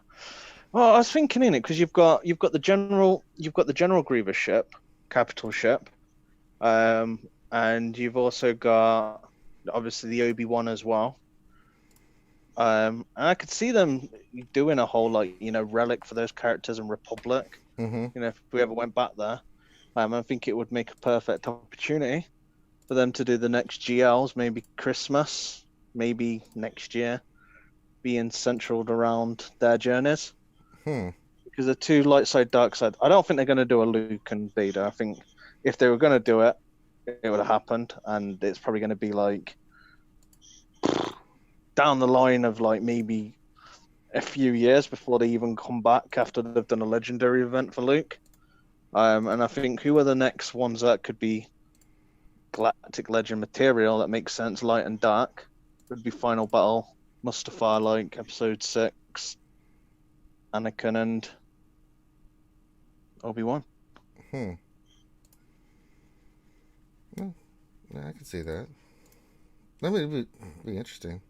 Well, I was thinking in it because you've got the general Grievous ship, capital ship, and you've also got obviously the Obi-Wan as well. And I could see them doing a whole relic for those characters in Republic.
Mm-hmm.
If we ever went back there, I think it would make a perfect opportunity for them to do the next GLs, maybe Christmas, maybe next year, being centered around their journeys. Because they're too light side, dark side. I don't think they're going to do a Luke and Vader. I think if they were going to do it, it would have happened, and it's probably going to be down the line of maybe a few years before they even come back after they've done a legendary event for Luke. And I think who are the next ones that could be Galactic Legend material that makes sense, light and dark, would be Final Battle, Mustafa, Episode 6, Anakin and Obi-Wan.
Well, yeah, I can see that. That would be interesting.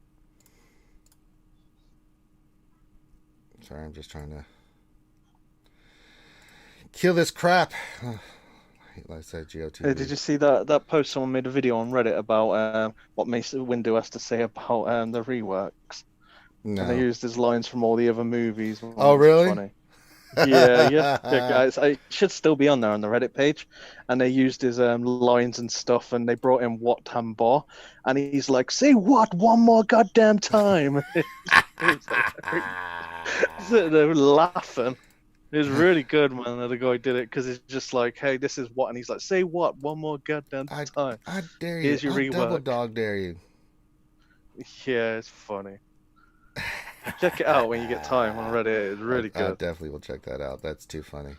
Sorry, I'm just trying to kill this crap. Like I said, GOTV.
Hey, did you see that post? Someone made a video on Reddit about what Mace Windu has to say about the reworks.
No.
And they used his lines from all the other movies.
Oh, really?
Funny. Yeah, guys. I should still be on there on the Reddit page. And they used his lines and stuff, and they brought in Wat Tambor, and he's like, "Say what one more goddamn time." They were laughing. It was really good, man, that the guy did it, because it's just like, "Hey, this is what," and he's like, "Say what one more goddamn time."
I dare you.
Here's your rework.
Double dog dare you.
Yeah, it's funny. Check it out when you get time on Reddit. It's really good.
I definitely will check that out. That's too funny.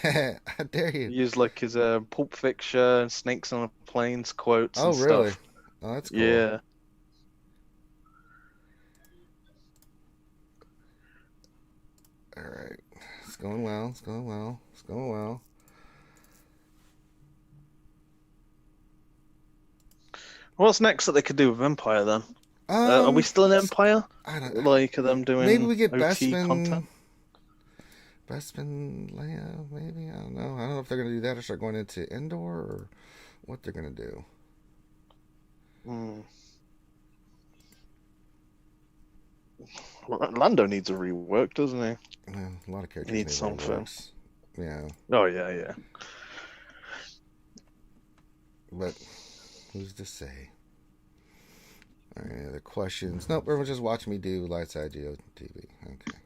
I dare you.
He used like his Pulp Fiction, Snakes on a Planes quotes and
really?
stuff.
Oh, that's cool.
Yeah.
All right. It's going well. It's going well. It's going well.
What's next that they could do with Empire then? Are we still in Empire?
I don't.
Like, are them doing
Maybe we get
OT content?
Bespin Leia, maybe? I don't know. I don't know if they're going to do that or start going into Endor or what they're going to do.
Well, Lando needs a rework, doesn't he?
Yeah, a lot of characters
He needs something.
reworks. Yeah.
Oh, yeah.
But who's to say? All right, any other questions? Nope, everyone's just watching me do Lightside GeoTV. Okay.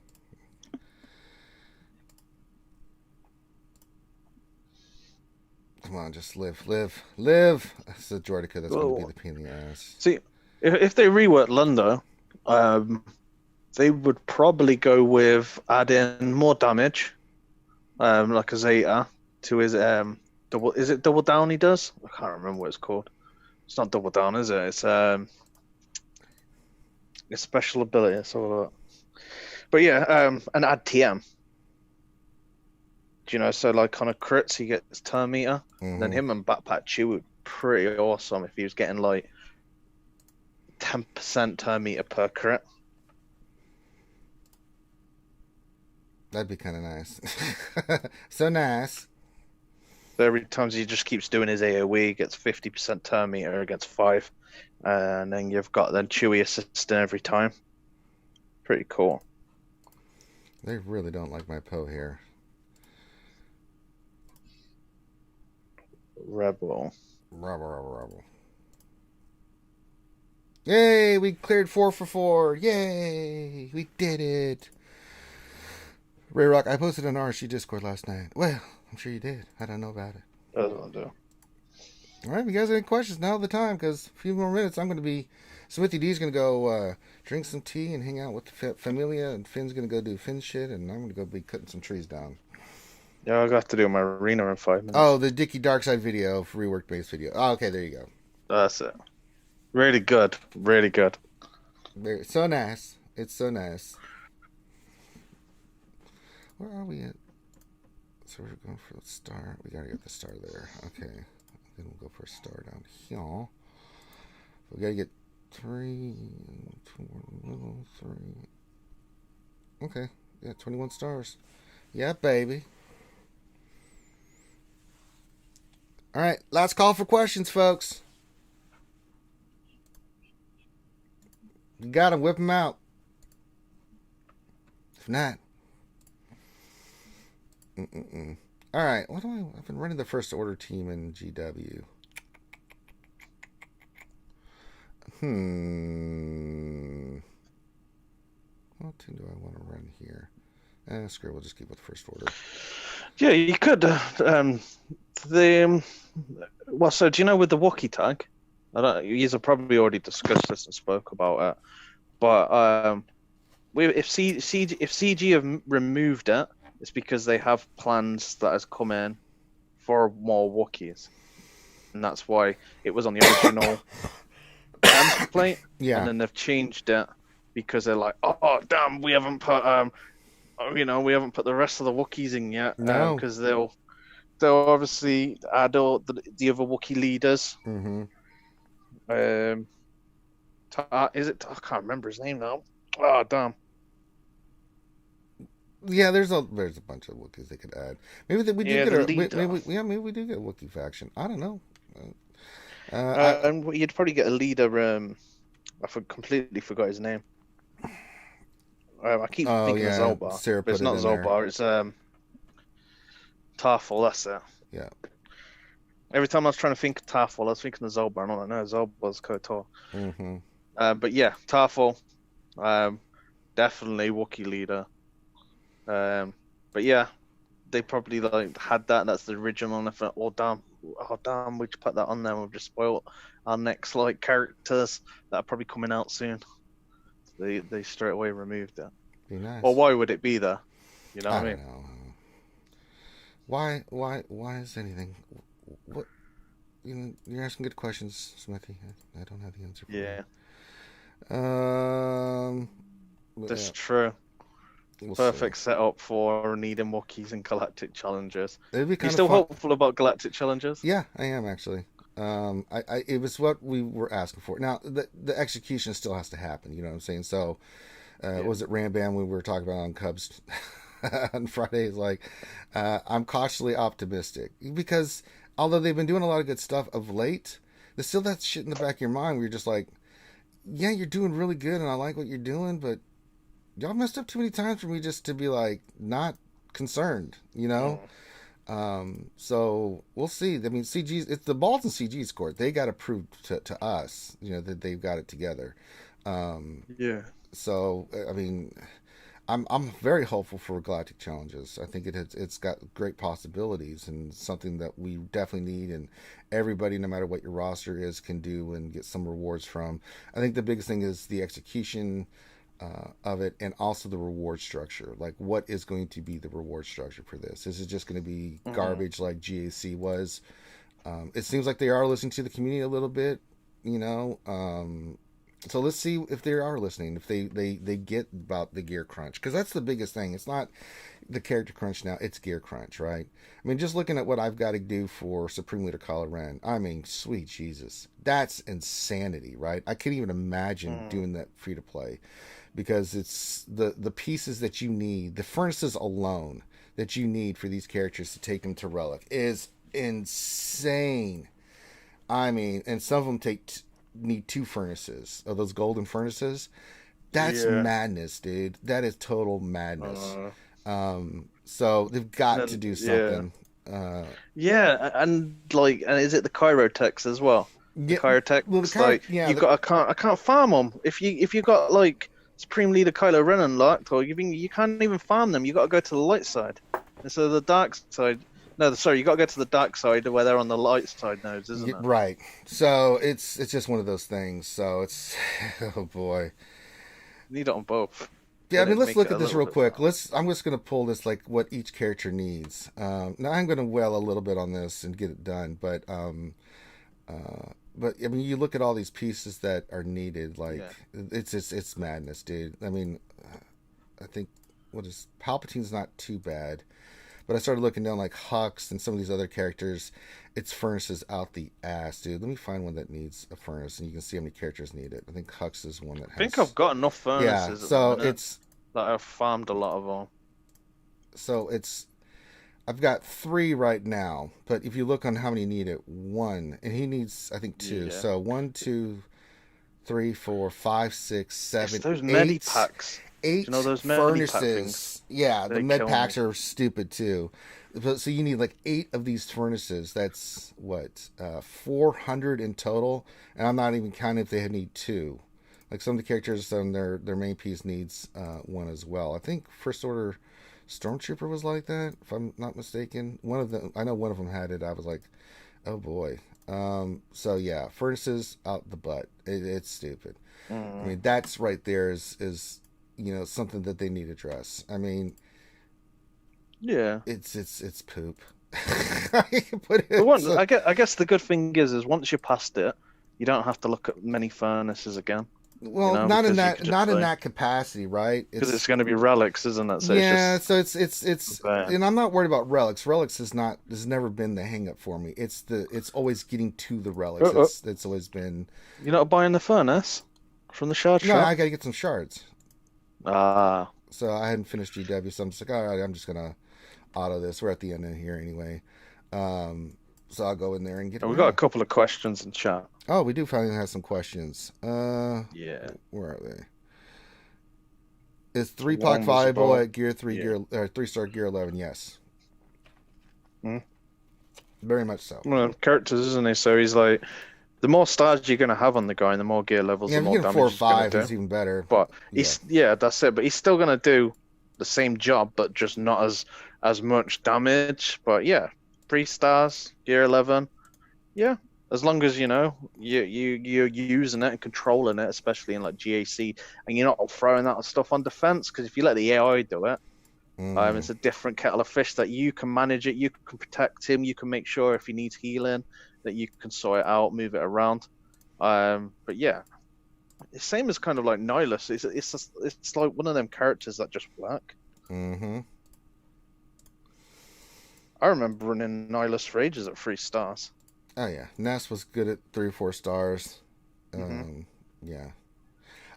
Come on, just live. That's the Jordica that's going to be the pain in the ass.
See, if they rework Lando, they would probably go with adding more damage, like a Zeta, to his double. Is it double down he does? I can't remember what it's called. It's not double down, is it? It's a special ability. It's all that. But yeah, and add TM. Do you know? So like on a crits, he gets turn meter.
Mm-hmm.
Then him and Backpack Chew would be pretty awesome if he was getting like 10% turn meter per crit.
That'd be kind of nice. So nice.
So every time he just keeps doing his AoE, gets 50% turn meter against 5. And then you've got then Chewie assisting every time. Pretty cool.
They really don't like my Poe here.
Rebel.
Yay, we cleared 4 for 4. Yay, we did it. Ray Rock, I posted an RSG Discord last night. Well, I'm sure you did. I don't know about it.
That's what I'll do.
All right, if you guys have any questions, now's the time, because a few more minutes, I'm going to be... Smithy D's going to go drink some tea and hang out with the Familia, and Finn's going to go do Finn shit, and I'm going to go be cutting some trees down.
Yeah, I'll have to do my arena in 5 minutes.
Oh, the Dickie Darkside video, reworked base video. Oh, okay, there you go.
That's it. Really good. Really good.
So nice. It's so nice. Where are we at? So we're going for the star. We gotta get the star there. Okay. Then we'll go for a star down here. We gotta get 3. Okay. Yeah, 21 stars. Yeah, baby. All right, last call for questions, folks. You got them, whip them out. If not, all right. What do I've been running the first order team in GW. What team do I want to run here? Screw it, we'll just keep with first order.
Yeah, you could. Well, so do you know with the Wookiee tag? You have probably already discussed this and spoke about it, but if CG have removed it, it's because they have plans that has come in for more Wookiees, and that's why it was on the original template.
Yeah,
and then they've changed it because they're like, oh damn, we haven't put we haven't put the rest of the Wookiees in yet.
No,
because they'll obviously add all the other Wookiee leaders.
Mm-hmm.
Is it? I can't remember his name now. Oh damn!
Yeah, there's a bunch of Wookiees they could add. Maybe that we do get maybe we do get a Wookiee faction. I don't know.
And you'd probably get a leader. Completely forgot his name. I keep thinking of Zolbar,
Sarah
but it's not Zolbar. It's Tarful. That's it.
Yeah.
Every time I was trying to think of Tarful, I was thinking of Zolbar, and I'm like, no, Zolbar's KOTOR.
Mm-hmm.
But yeah, Tarful, definitely Wookiee leader. But yeah, they probably had that. That's the original. And I thought, oh damn, we just put that on there. We've just spoiled our next characters that are probably coming out soon. They straight away removed it.
Be nice.
Well, why would it be there? You know what I mean?
Why is anything? What? You're asking good questions, Smithy. I don't have the answer for you.
That's true. Perfect setup for needing Wookiees and Galactic Challenges.
It'd be
kind of still hopeful about Galactic Challenges?
Yeah, I am actually. It was what we were asking for. Now the execution still has to happen. You know what I'm saying? So, was it Rambam we were talking about on Cubs on Friday? Like, I'm cautiously optimistic because although they've been doing a lot of good stuff of late, there's still that shit in the back of your mind where you're just like, yeah, you're doing really good and I like what you're doing, but y'all messed up too many times for me just to be like not concerned, you know. So we'll see. I mean, it's the ball's in CG's court. They got to prove to us, you know, that they've got it together. So I mean, I'm very hopeful for Galactic Challenges. I think it's got great possibilities and something that we definitely need, and everybody, no matter what your roster is, can do and get some rewards from. I think the biggest thing is the execution of it, and also the reward structure. Like, what is going to be the reward structure for this? Is it just going to be garbage like GAC was? It seems like they are listening to the community a little bit, you know. So let's see if they are listening, if they get about the gear crunch, because that's the biggest thing. It's not the character crunch now, it's gear crunch, right? I mean, just looking at what I've got to do for Supreme Leader Kylo Ren, I mean, sweet Jesus, that's insanity, right? I can't even imagine doing that free to play, because it's the pieces that you need, the furnaces alone that you need for these characters to take them to Relic is insane. I mean, and some of them need 2 furnaces of those golden furnaces. That's madness, dude. That is total madness. So they've got to do something. And is it the Chirotechs as well? The Chirotechs, I can't farm them. If you got like Supreme Leader Kylo Ren unlocked, or you can't even farm them. You got to go to the light side instead of the dark side. No, sorry, you got to go to the dark side where they're on the light side nodes, isn't it? Right. So it's just one of those things. So it's oh boy.
You need it on both.
Yeah, I mean, let's look at this real quick. I'm just going to pull this, like, what each character needs. Now, I'm going to wail a little bit on this and get it done, but I mean, you look at all these pieces that are needed, like, it's madness, dude. I mean, I think, Palpatine's not too bad, but I started looking down, like, Hux and some of these other characters. It's furnaces out the ass, dude. Let me find one that needs a furnace, and you can see how many characters need it. I think Hux is one that has...
I think I've got enough furnaces.
Yeah, so it's...
Like, I've farmed a lot of them.
So I've got 3 right now, but if you look on how many need it, 1, and he needs, I think, 2. Yeah. So 1, 2, 3, 4, 5, 6, 7,
it's those
8.
Medipacks.
8
those
furnaces. Yeah,
they
the med packs are stupid too. So you need like 8 of these furnaces. That's what 400 in total, and I'm not even counting if they need 2. Like some of the characters on their main piece needs 1 as well. I think First Order Stormtrooper was like that, if I'm not mistaken. One of them, I know one of them had it. I was like, oh boy. So yeah, furnaces out the butt. It's stupid. I mean, that's right there is you know, something that they need to address. I mean,
yeah,
it's poop.
I guess the good thing is once you're past it, you don't have to look at many furnaces again.
Well,
you know,
not in that capacity, right?
Because it's going to be relics, isn't it? So
so it's and I'm not worried about relics. Relics has never been the hang up for me. It's always getting to the relics. It's always been.
You're not buying the furnace from the shard shop?
No, I got to get some shards. So I hadn't finished GW, so I'm just like, all right, I'm just gonna auto this. We're at the end in here anyway. So I'll go in there and get.
We've got a couple of questions in chat.
Oh, we do finally have some questions.
Yeah.
Where are they? Is 3-pack viable at Gear 3 Gear 3-star Gear 11? Yes. Very much so.
Well, characters, isn't he? So he's like, the more stars you're going to have on the guy, and the more gear levels, the more damage
4 or
he's going
5
to do.
is even better.
But that's it. But he's still going to do the same job, but just not as much damage. But yeah, 3 stars, Gear 11. Yeah, as long as you're using it and controlling it, especially in like GAC, and you're not throwing that stuff on defense. Because if you let the AI do it, it's a different kettle of fish that you can manage it. You can protect him. You can make sure if he needs healing that you can sort it out, move it around. But yeah, it's same as kind of like Nihilus. It's like one of them characters that just work. I remember running Nihilus for ages at 3 stars.
Oh yeah, Ness was good at 3 or 4 stars. Yeah.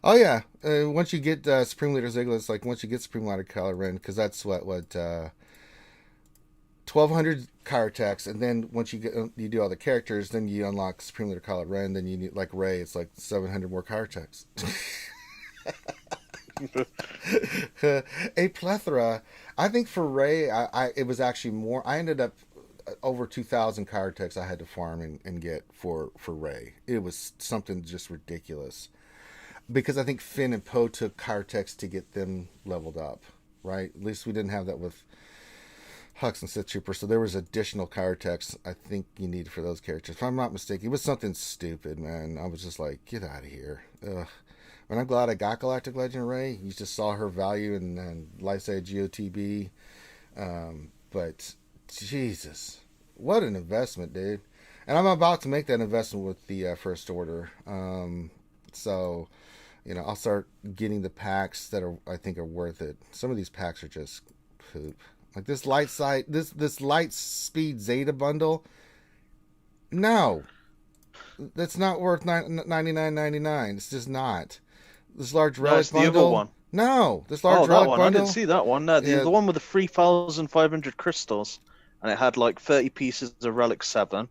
Oh yeah. Once you get Supreme Leader Ziggler, it's like once you get Supreme Leader Kylo Ren, because that's what 1,200 car attacks, and then once you do all the characters, then you unlock Supreme Leader Kylo Ren. Then you need, like Rey, it's like 700 more car attacks. A plethora. I think for Rey, it was actually more. I ended up over 2,000 car attacks I had to farm and get for Rey. It was something just ridiculous. Because I think Finn and Poe took car attacks to get them leveled up, right? At least we didn't have that with Hux and Sith Trooper, so there was additional car attacks I think you needed for those characters. If I'm not mistaken, it was something stupid, man. I was just like, get out of here. Ugh. And I'm glad I got Galactic Legend Rey. You just saw her value in Lifeside GOTB. But Jesus, what an investment, dude. And I'm about to make that investment with the First Order. So, I'll start getting the packs that I think are worth it. Some of these packs are just poop. Like this this light speed Zeta bundle. No, that's not worth $99.99. It's just not. This large relic bundle.
The other one.
No, this large relic
one.
bundle.
I didn't see that one. No, the one with the 3,500 crystals, and it had like 30 pieces of relic 7.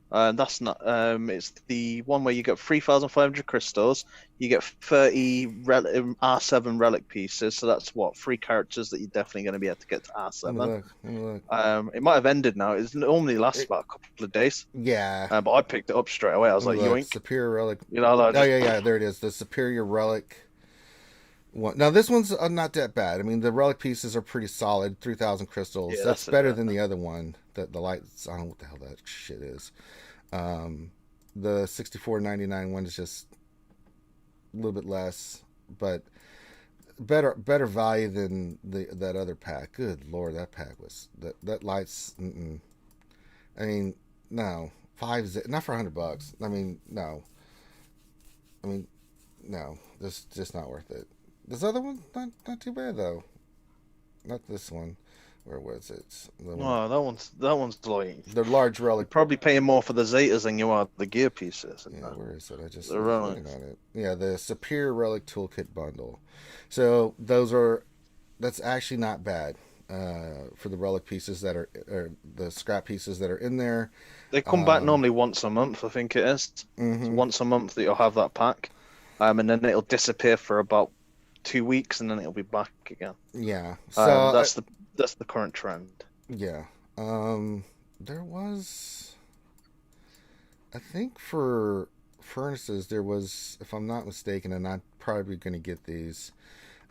That's not. It's the one where you get 3,500 crystals. You get 30 R7 relic pieces. So that's 3 characters that you're definitely going to be able to get to R7.
Let me look.
It might have ended now. It normally lasts about a couple of days.
Yeah.
But I picked it up straight away. I was like, yoink.
Superior relic.
Like,
yeah. There it is. The superior relic. Now this one's not that bad. I mean, the relic pieces are pretty solid. 3,000 crystals. Yeah, that's better than the other one. The lights. I don't know what the hell that shit is. The $64.99 one is just a little bit less, but better value than that other pack. Good Lord, that pack was that lights. I mean, no, not for $100. I mean, no. This is just not worth it. This other one, not too bad though. Not this one. Where was it?
That one's like
the large relic.
Probably paying more for the Zetas than you are the gear pieces.
Yeah, where is it? I just
looking
on it. Yeah, the Superior Relic Toolkit bundle. So that's actually not bad for the relic pieces that are the scrap pieces that are in there.
They come back normally once a month, I think it is. So once a month that you'll have that pack, and then it'll disappear for about 2 weeks, and then it'll be back again.
Yeah, so
that's the current trend.
Yeah. There was, I think for furnaces, there was, if I'm not mistaken, and I'm probably going to get these.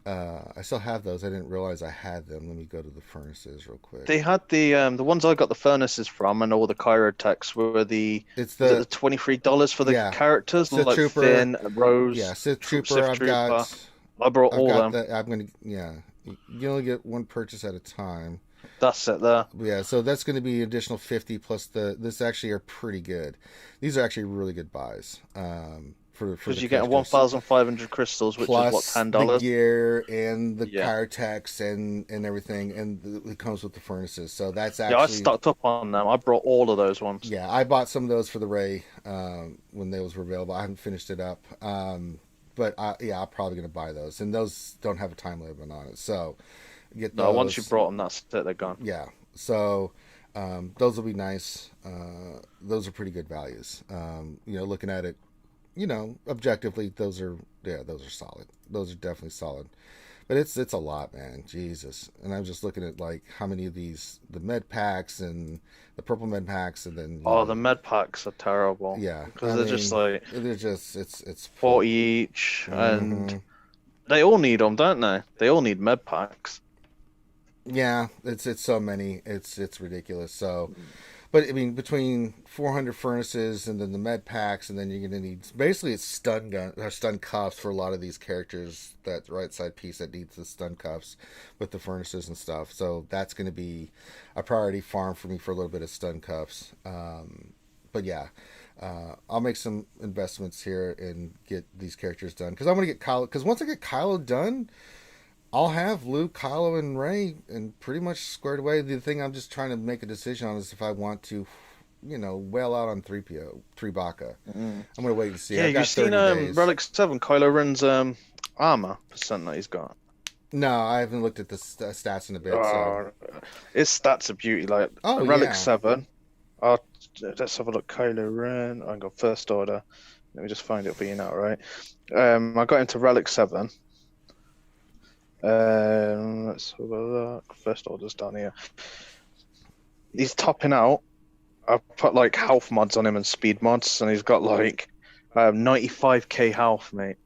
I still have those. I didn't realize I had them. Let me go to the furnaces real quick.
They had the ones I got the furnaces from, and all the Cairo techs were the $23 for the characters,
Sith
like
Trooper,
Finn, Rose.
Yeah, Sith Trooper.
I brought all of them.
I'm gonna. Yeah, you only get one purchase at a time.
That's it there.
Yeah, so that's going to be additional 50 plus this actually are pretty good. These are actually really good buys. Because
you get 1,500 crystals, which
plus
is what, $10.
The gear and the car techs and everything, and it comes with the furnaces. So that's actually.
Yeah, I stocked up on them. I brought all of those ones.
Yeah, I bought some of those for the Rey when those were available. I haven't finished it up. but I'm probably gonna buy those, and those don't have a time limit on it. So get those.
No, once you brought them, that's it. They're gone.
Yeah. So those will be nice. Those are pretty good values. Looking at it, objectively, those are solid. Those are definitely solid. But it's a lot, man. Jesus. And I'm just looking at like how many of these, the med packs and the purple med packs, and then
the med packs are terrible.
Yeah,
because they're just
it's
40 each,
Mm-hmm.
and they all need them, don't they? They all need med packs.
Yeah, it's so many. It's ridiculous. So, but I mean, between 400 furnaces and then the med packs, and then you're gonna need basically it's stun cuffs for a lot of these characters. That right side piece that needs the stun cuffs with the furnaces and stuff. So that's gonna be a priority farm for me for a little bit of stun cuffs. But yeah, I'll make some investments here and get these characters done because I want to get Kylo. Because once I get Kylo done, I'll have Luke, Kylo, and Rey and pretty much squared away. The thing I'm just trying to make a decision on is if I want to, whale out on 3PO, Chewbacca. I'm going to wait and see.
Yeah,
I've got
you've seen
30 days.
Relic 7, Kylo Ren's armor percent that he's got.
No, I haven't looked at the stats in a bit. So.
His stats are beauty. Like Relic
yeah.
7. Let's have a look. Kylo Ren. I got first order. Let me just find it being out right. I got into Relic 7. Let's have a look. First order's down here. He's topping out. I've put like health mods on him and speed mods, and he's got like 95k health, mate.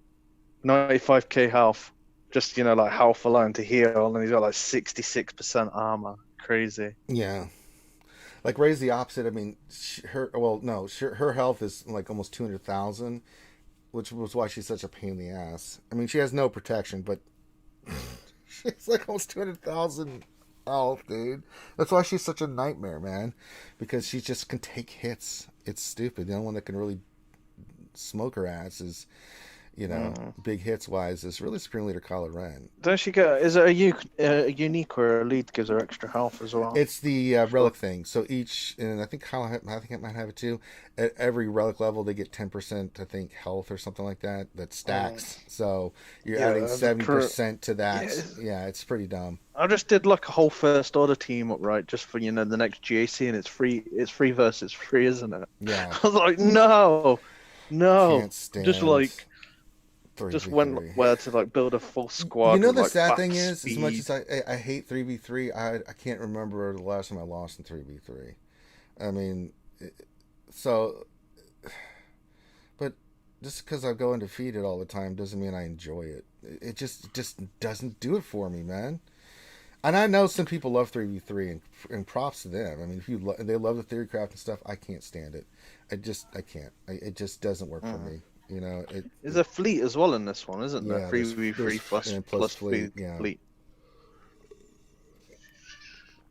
95k health. Just like health alone to heal, and he's got like 66% armor. Crazy.
Yeah. Like Rey's the opposite. I mean, her health is like almost 200,000, which was why she's such a pain in the ass. I mean, she has no protection, but she's like almost 200,000 health, dude. That's why she's such a nightmare, man. Because she just can take hits. It's stupid. The only one that can really smoke her ass is, big hits wise, is really Supreme Leader Kylo Ren.
Don't she get? Is it a unique where elite gives her extra health as well?
It's the relic thing. So each, and I think it might have it too. At every relic level, they get 10%, I think, health or something like that. That stacks. So you're adding 70% to that. Yeah, it's pretty dumb.
I just did like a whole first order team up, right, just for the next GAC, and it's free. It's free versus free, isn't it?
Yeah.
I was like, no.
Can't stand
Just like.
3v3.
Just went where to like build a full squad.
The sad thing is,
speed.
as much as I hate 3v3, I can't remember the last time I lost in 3v3. I mean, but just because I go undefeated all the time doesn't mean I enjoy it. It just doesn't do it for me, man. And I know some people love 3v3, and props to them. I mean, they love the theory craft and stuff. I can't stand it. I can't. It just doesn't work for me.
There's a fleet as well in this one, isn't there?
Yeah,
3v3 plus fleet.
Yeah.
Fleet.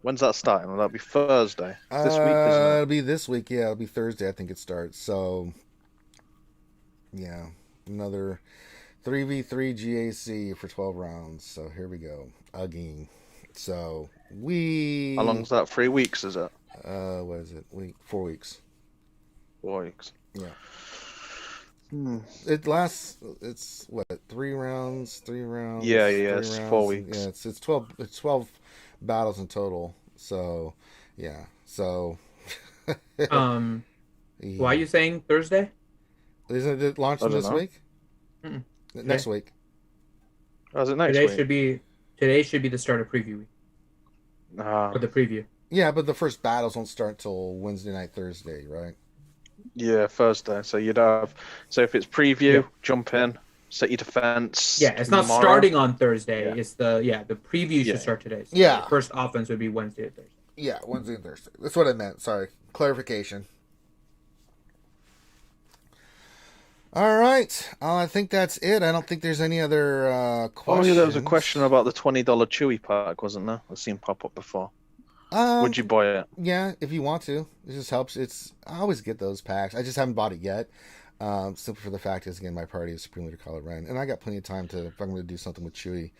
When's that starting? Will that be Thursday? This week, isn't it?
It'll be this week. Yeah, it'll be Thursday. I think it starts. So, yeah, another 3v3 GAC for 12 rounds. So here we go again. So
How long is that? 3 weeks, is it?
What is it? 4 weeks.
4 weeks.
Yeah. It lasts. It's what, 3 rounds?
Yeah.
3
It's
rounds.
4 weeks.
Yeah, it's 12. It's 12 battles in total. So yeah. So.
Why are you saying Thursday?
Isn't it launching this week?
Mm-mm.
Next week.
Oh, is it next
Today
week?
Today should be the start of preview week. Or the preview.
Yeah, but the first battles won't start till Wednesday night, Thursday, right?
Yeah, Thursday. So you'd have. So if it's preview, jump in, set your defense.
Yeah, it's not starting on Thursday.
Yeah.
It's the preview should start today. So
Yeah.
The first offense would be Wednesday or Thursday.
Yeah, Wednesday and Thursday. That's what I meant. Sorry. Clarification. All right. I think that's it. I don't think there's any other questions.
Oh, yeah, there was a question about the $20 Chewy pack, wasn't there? I've seen pop up before. Would you buy it?
Yeah, if you want to. It just helps. I always get those packs. I just haven't bought it yet. Simply for the fact is, again, my priority is Supreme Leader Kylo Ren, and I got plenty of time to, if I'm going to do something with Chewie,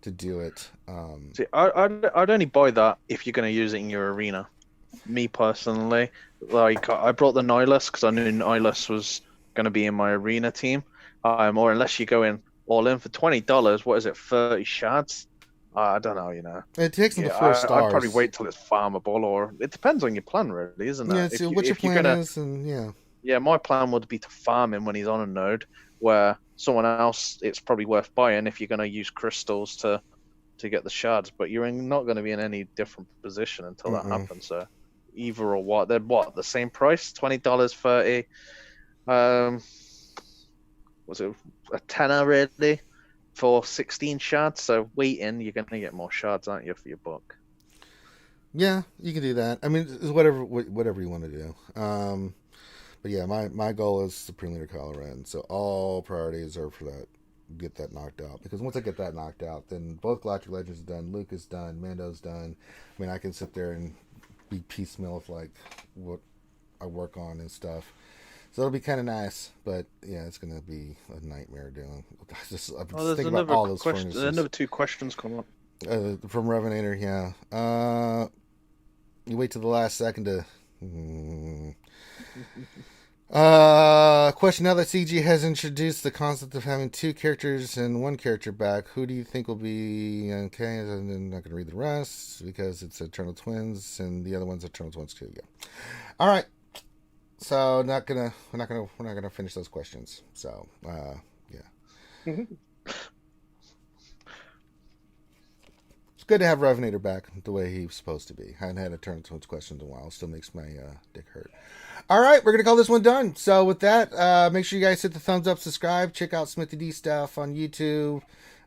to do it.
See, I'd only buy that if you're going to use it in your arena. Me personally, like I brought the Nihilus because I knew Nihilus was going to be in my arena team, Or unless you go in all in for $20, what is it, 30 shards? I don't know,
It takes them to
Yeah,
4 stars.
I'd probably wait till it's farmable, or it depends on your plan, really, isn't
Yeah,
it?
see what your plan is, and yeah.
Yeah, my plan would be to farm him when he's on a node, where someone else, it's probably worth buying if you're going to use crystals to get the shards, but you're not going to be in any different position until that happens. So either or what? They're what, the same price? $20, 30. Was it a tenner really for 16 shards? So waiting, you're going to get more shards, aren't you, for your buck?
Yeah, you can do that. I mean, it's whatever you want to do. But yeah, my goal is Supreme Leader Kylo Ren, so all priorities are for that. Get that knocked out, because once I get that knocked out, then both Galactic Legends are done, Luke is done, Mando's done. I mean, I can sit there and be piecemeal with like what I work on and stuff. So it'll be kind of nice, but yeah, it's gonna be a nightmare doing. I've been thinking about all those furnaces.
There's another 2 questions come up.
From Revenator, yeah. You wait till the last second to. Question: now that CG has introduced the concept of having 2 characters and 1 character back, who do you think will be okay? I'm not going to read the rest because it's Eternal Twins and the other one's Eternal Twins too. Yeah. All right. So we're not gonna finish those questions. So yeah. It's good to have Revenator back the way he was supposed to be. I hadn't had Eternal Twins questions in a while. Still makes my dick hurt. All right, we're going to call this one done. So with that, make sure you guys hit the thumbs up, subscribe, check out Smithy D stuff on YouTube,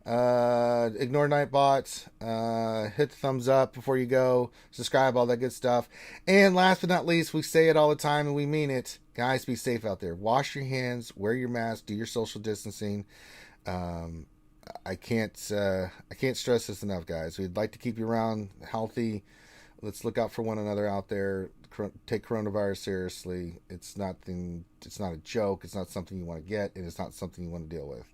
ignore Nightbot, hit the thumbs up before you go, subscribe, all that good stuff. And last but not least, we say it all the time and we mean it. Guys, be safe out there. Wash your hands, wear your mask, do your social distancing. I can't stress this enough, guys. We'd like to keep you around healthy. Let's look out for one another out there. Take coronavirus seriously. It's not a joke. It's not something you want to get, and it's not something you want to deal with.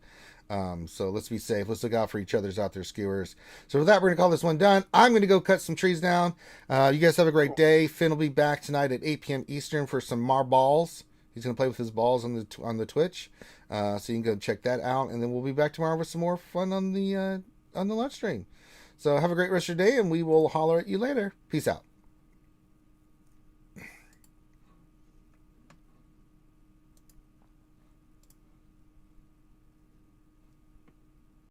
So let's be safe. Let's look out for each other's out there, skewers. So with that, we're going to call this one done. I'm going to go cut some trees down. You guys have a great day. Finn will be back tonight at 8 p.m. Eastern for some marbles. He's going to play with his balls on the Twitch. So you can go check that out. And then we'll be back tomorrow with some more fun on the lunch stream. So have a great rest of your day, and we will holler at you later. Peace out.